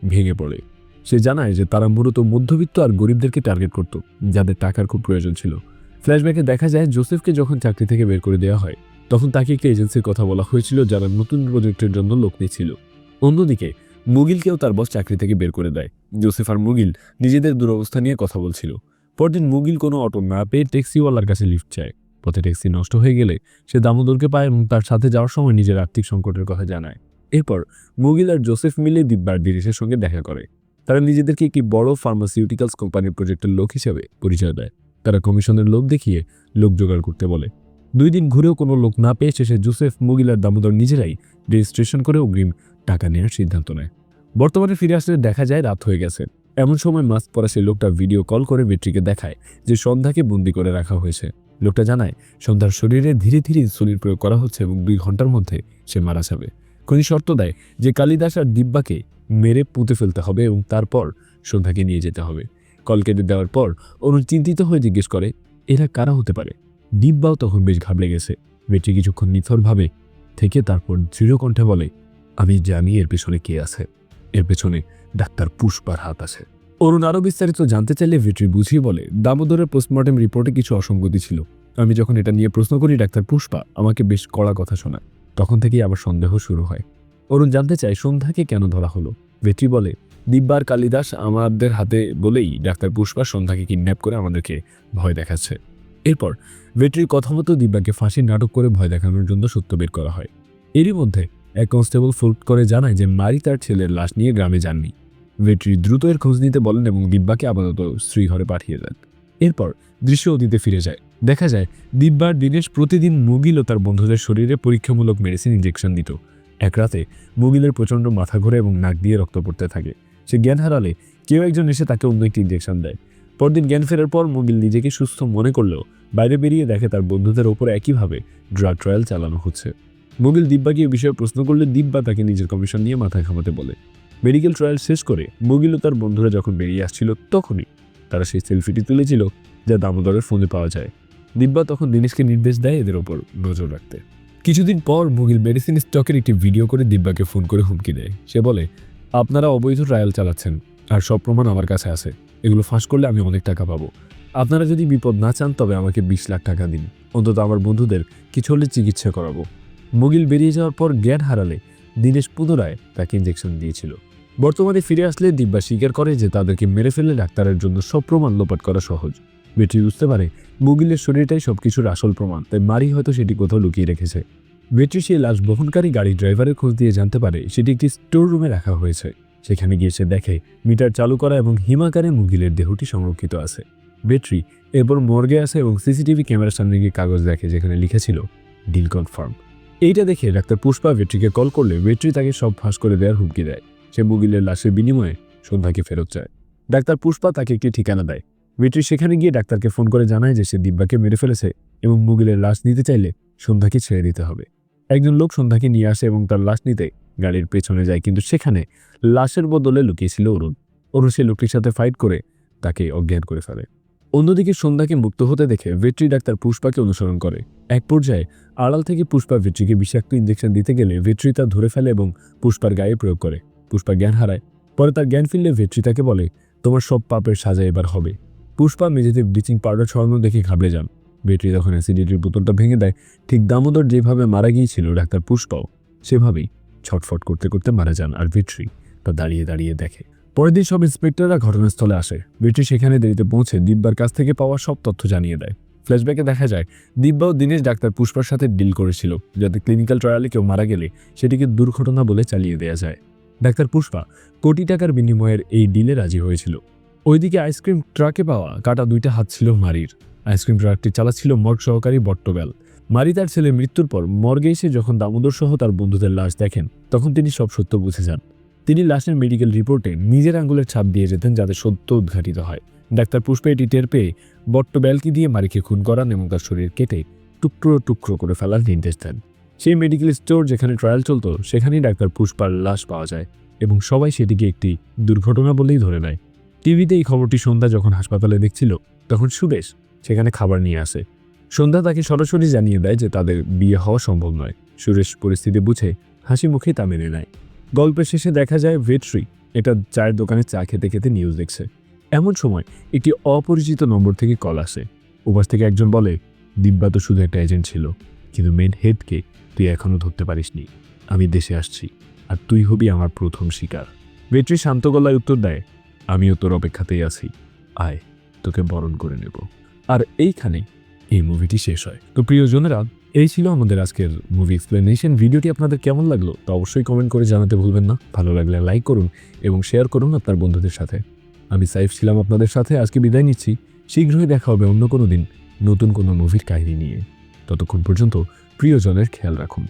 ভেঙে পড়ে। সে জানায় যে তারা মূলত মধ্যবিত্ত আর গরিবদেরকে টার্গেট করত, যাদের টাকার খুব প্রয়োজন ছিল। ফ্ল্যাশব্যাকে দেখা যায় জোসেফকে যখন চাকরি থেকে বের করে দেওয়া হয়, তখন তাকে একটি এজেন্সির কথা বলা হয়েছিল যারা নতুন প্রজেক্টের জন্য লোক নিচ্ছিল। অন্যদিকে মুগিলকেও তার বস চাকরি থেকে বের করে দেয়। জোসেফ আর মুগিল নিজেদের দুরবস্থা নিয়ে কথা বলছিল। পরদিন মুগিল কোনো অটো না পেয়ে ট্যাক্সিওয়ালার কাছে লিফট চায়। পথে ট্যাক্সি নষ্ট হয়ে গেলে সে দামোদরকে পায় এবং তার সাথে যাওয়ার সময় নিজের আর্থিক সংকটের কথা জানায়। এরপর মুগিল আর জোসেফ মিলে দিব্যার দিনেশের সঙ্গে দেখা করে। তারা নিজেদেরকে একটি বড় ফার্মাসিউটিক্যালস কোম্পানির প্রজেক্টের লোক হিসেবে পরিচয় দেয়। তারা কমিশনের লোভ দেখিয়ে লোক জোগাড় করতে বলে। 2 দিন ঘুরেও কোনো লোক না পেয়ে শেষে জোসেফ, মুগিল আর দামোদর নিজেরাই রেজিস্ট্রেশন করে অগ্রিম টাকা নেওয়ার সিদ্ধান্ত নেয়। বর্তমানে ফিরে আসলে দেখা যায় রাত হয়ে গেছে। এমন সময় মাস্ক পরা সেই লোকটা ভিডিও কল করে ভেট্রিকে দেখায় যে সন্ধ্যাকে বন্দি করে রাখা হয়েছে। লোকটা জানায় সন্ধ্যার শরীরে ধীরে ধীরে ইনসুলিন প্রয়োগ করা হচ্ছে এবং 2 ঘন্টার মধ্যে সে মারা যাবে। খুনি শর্ত দেয় যে কালিদাস আর দিব্যাকে মেরে পুঁতে ফেলতে হবে এবং তারপর সন্ধ্যাকে নিয়ে যেতে হবে। কল কেটে দেওয়ার পর অরুণ চিন্তিত হয়ে জিজ্ঞেস করে এরা কারা হতে পারে। দিব্যাও তখন বেশ ঘাবড়ে গেছে। ভেট্রি কিছুক্ষণ নিথরভাবে থেকে তারপর দৃঢ় কণ্ঠে বলে, আমি জানি এর পেছনে কে আছে, এর পেছনে ডাক্তার পুষ্পার হাত আছে। অরুণ আরও বিস্তারিত জানতে চাইলে ভেট্রি বুঝিয়ে বলে, দামোদরের পোস্টমর্টেম রিপোর্টে কিছু অসঙ্গতি ছিল। আমি যখন এটা নিয়ে প্রশ্ন করি ডাক্তার পুষ্পা আমাকে বেশ কড়া কথা শোনায়। তখন থেকেই আবার সন্দেহ শুরু হয়। অরুণ জানতে চায় সন্ধ্যাকে কেন ধরা হলো। ভেট্রি বলে, দিব্যা আর কালিদাস আমাদের হাতে বলেই ডাক্তার পুষ্পা সন্ধ্যাকে কিডন্যাপ করে আমাদেরকে ভয় দেখাচ্ছে। এরপর ভেট্রির কথা মতো দিব্যাকে ফাঁসির নাটক করে ভয় দেখানোর জন্য সত্য বের করা হয়। এরই মধ্যে এক কনস্টেবল ফোন করে জানায় যে মারি তার ছেলের লাশ নিয়ে গ্রামে যাননি। ভেট্রি দ্রুত এর খোঁজ নিতে বলেন এবং দিব্যাকে আপাতত শ্রীঘরে পাঠিয়ে দেন। এরপর দৃশ্য অতীতে ফিরে যায়। দেখা যায় দিব্যার দিনেশ প্রতিদিন মুগিল ও তার বন্ধুদের শরীরে পরীক্ষামূলক মেডিসিন ইঞ্জেকশন দিত। এক রাতে মুগিলের প্রচণ্ড মাথা ঘোরে এবং নাক দিয়ে রক্ত পড়তে থাকে। সে জ্ঞান হারালে কেউ একজন এসে তাকে অন্য একটি ইঞ্জেকশন দেয়। পরদিন জ্ঞান ফেরার পর মুগিল নিজেকে সুস্থ মনে করলেও বাইরে বেরিয়ে দেখে তার বন্ধুদের ওপর একইভাবে ড্রাগ ট্রায়াল চালানো হচ্ছে। মুগিল দিব্যাকে এই বিষয়ে প্রশ্ন করলে দিব্যা তাকে নিজের কমিশন নিয়ে মাথা ঘামাতে বলে। মেডিকেল ট্রায়াল শেষ করে মুগিল ও তার বন্ধুরা যখন বেরিয়ে আসছিল তখনই তারা সেই সেলফিটি তুলেছিল যা দামোদরের ফোনে পাওয়া যায়। দিব্যা তখন দিনেশকে নির্দেশ দেয় এদের ওপর নজর রাখতে। কিছুদিন পর মুগিল মেডিসিন স্টকের একটি ভিডিও করে দিব্যাকে ফোন করে হুমকি দেয়। সে বলে, আপনারা অবৈধ ট্রায়াল চালাচ্ছেন আর সব প্রমাণ আমার কাছে আছে, এগুলো ফাঁস করলে আমি অনেক টাকা পাবো। আপনারা যদি বিপদ না চান তবে আমাকে 20 লাখ টাকা দিন, অন্তত আমার বন্ধুদের কিছু হলে চিকিৎসা করাবো। মুগিল বেরিয়ে যাওয়ার পর জ্ঞান হারালে দিনেশ পুনরায় তাকে ইঞ্জেকশন দিয়েছিল। বর্তমানে ফিরে আসলে দিব্যা স্বীকার করে যে তাদেরকে মেরে ফেলে ডাক্তারের জন্য সব প্রমাণ লোপাট করা সহজ। বেটরি বুঝতে পারে মুগিলের শরীরটাই সবকিছুর আসল প্রমাণ, তাই মারি হয়তো সেটি কোথাও লুকিয়ে রেখেছে। বেটরি সেই লাশ বহনকারী গাড়ি ড্রাইভারের খোঁজ দিয়ে জানতে পারে সেটি একটি স্টোর রুমে রাখা হয়েছে। সেখানে গিয়ে সে দেখে মিটার চালু করা এবং হিমাকারে মুগিলের দেহটি সংরক্ষিত আছে। বেটরি এরপর মর্গে আসে এবং সিসিটিভি ক্যামেরার সামনে গিয়ে কাগজ দেখে যেখানে লিখেছিল ডিল কনফার্ম। এইটা দেখে ডাক্তার পুষ্পা বেটরিকে কল করলে বেটরি তাকে সব ফাঁস করে দেওয়ার হুমকি দেয়। সে মুগিলের লাশের বিনিময়ে সন্ধ্যাকে ফেরত চায়। ডাক্তার পুষ্পা তাকে একটি ঠিকানা দেয়। বেটরি সেখানে গিয়ে ডাক্তারকে ফোন করে জানায় যে সে দিব্যাকে মেরে ফেলেছে এবং মুগিলের লাশ নিতে চাইলে সন্ধ্যাকে ছেড়ে দিতে হবে। একজন লোক সন্ধ্যাকে নিয়ে আসে এবং তার লাশ নিতে গাড়ির পেছনে যায়, কিন্তু সেখানে লাশের বদলে লুকিয়েছিল অরুণ। অরুণ সেই লোকটির সাথে ফাইট করে তাকে অজ্ঞান করে ফেলে। অন্যদিকে সন্ধ্যাকে মুক্ত হতে দেখে ভেটরি ডাক্তার পুষ্পাকে অনুসরণ করে। এক পর্যায়ে আড়াল থেকে পুষ্পা ভেটরিকে বিষাক্ত ইঞ্জেকশন দিতে গেলে ভেটরি তা ধরে ফেলে এবং পুষ্পার গায়ে প্রয়োগ করে। পুষ্পা জ্ঞান হারায়। পরে তার জ্ঞান ফিরলে ভেটরি তাকে বলে, তোমার সব পাপের সাজা এবার হবে। পুষ্পা মেঝেতে ব্লিচিং পাউডার ছড়ানো দেখে ঘাবড়ে যান। ভেটরি তখন অ্যাসিডিটির বোতলটা ভেঙে দেয়। ঠিক দামোদর যেভাবে মারা গিয়েছিল ডাক্তার পুষ্পাও সেভাবেই ছটফট করতে করতে মারা যান, আর ভেটরি তা দাঁড়িয়ে দাঁড়িয়ে দেখে। পরের দিন সব ইন্সপেক্টররা ঘটনাস্থলে আসে। ভেটরি সেখানে দেরিতে পৌঁছে দিব্যার কাছ থেকে পাওয়া সব তথ্য জানিয়ে দেয়। ফ্ল্যাশব্যাকে দেখা যায় দিব্যাও দিনেশ ডাক্তার পুষ্পার সাথে ডিল করেছিল যাতে ক্লিনিক্যাল ট্রায়ালে কেউ মারা গেলে সেটিকে দুর্ঘটনা বলে চালিয়ে দেওয়া যায়। ডাক্তার পুষ্পা কোটি টাকার বিনিময়ের এই ডিলে রাজি হয়েছিল। ওইদিকে আইসক্রিম ট্রাকে পাওয়া কাটা 2টা হাত ছিল মারির। আইসক্রিম ট্রাকটি চালাচ্ছিল মর্গ সহকারী বট্টবেল। মারি তার ছেলের মৃত্যুর পর মর্গে এসে যখন দামোদর সহ তার বন্ধুদের লাশ দেখেন তখন তিনি সব সত্য বুঝে যান। তিনি লাশের মেডিকেল রিপোর্টে নিজের আঙ্গুলের ছাপ দিয়ে যেতেন যাতে সত্য উদ্ঘাটিত হয়। ডাক্তার পুষ্পা এটি টের পেয়ে বট্টবেলকে দিয়ে মারিকে খুন করান এবং তার শরীর কেটে টুকরো টুকরো করে ফেলার নির্দেশ দেন। সেই মেডিকেল স্টোর যেখানে ট্রায়াল চলত সেখানেই ডাক্তার পুষ্পার লাশ পাওয়া যায় এবং সবাই সেটিকে একটি দুর্ঘটনা বলেই ধরে নেয়। টিভিতে এই খবরটি সন্ধ্যা যখন হাসপাতালে দেখছিল তখন সুরেশ সেখানে খাবার নিয়ে আসে। সন্ধ্যা তাকে সরাসরি জানিয়ে দেয় যে তাদের বিয়ে হওয়া সম্ভব নয়। সুরেশ পরিস্থিতি বুঝে হাসি মুখেই তা মেনে নেয়। গল্পের শেষে দেখা যায় ভেটরি এটা চায়ের দোকানে চা খেতে খেতে নিউজ দেখছে। এমন সময় একটি অপরিচিত নম্বর থেকে কল আসে। ওপাশ থেকে একজন বলে, দিব্যা তো শুধু একটা এজেন্ট ছিল, কিন্তু মেন হেডকে তুই এখনও ধরতে পারিসনি। আমি দেশে আসছি আর তুই হবি আমার প্রথম শিকার। ভেটরি শান্ত গলায় উত্তর দেয়, আমিও তোর অপেক্ষাতেই আছি, আয় তোকে বরণ করে নেব। আর এইখানেই এই মুভিটি শেষ হয়। তো প্রিয়জনেরা, এই ছিল আমাদের আজকের মুভি এক্সপ্লেনেশন। ভিডিওটি আপনাদের কেমন লাগলো তো অবশ্যই কমেন্ট করে জানাতে ভুলবেন না। ভালো লাগলে লাইক করুন এবং শেয়ার করুন আপনার বন্ধুদের সাথে। আমি সাইফ ছিলাম আপনাদের সাথে। আজকে বিদায় নিচ্ছি। শীঘ্রই দেখা হবে অন্য কোনো দিন নতুন কোনো মুভির কাহিনী নিয়ে। ততক্ষণ পর্যন্ত প্রিয়জনের খেয়াল রাখুন।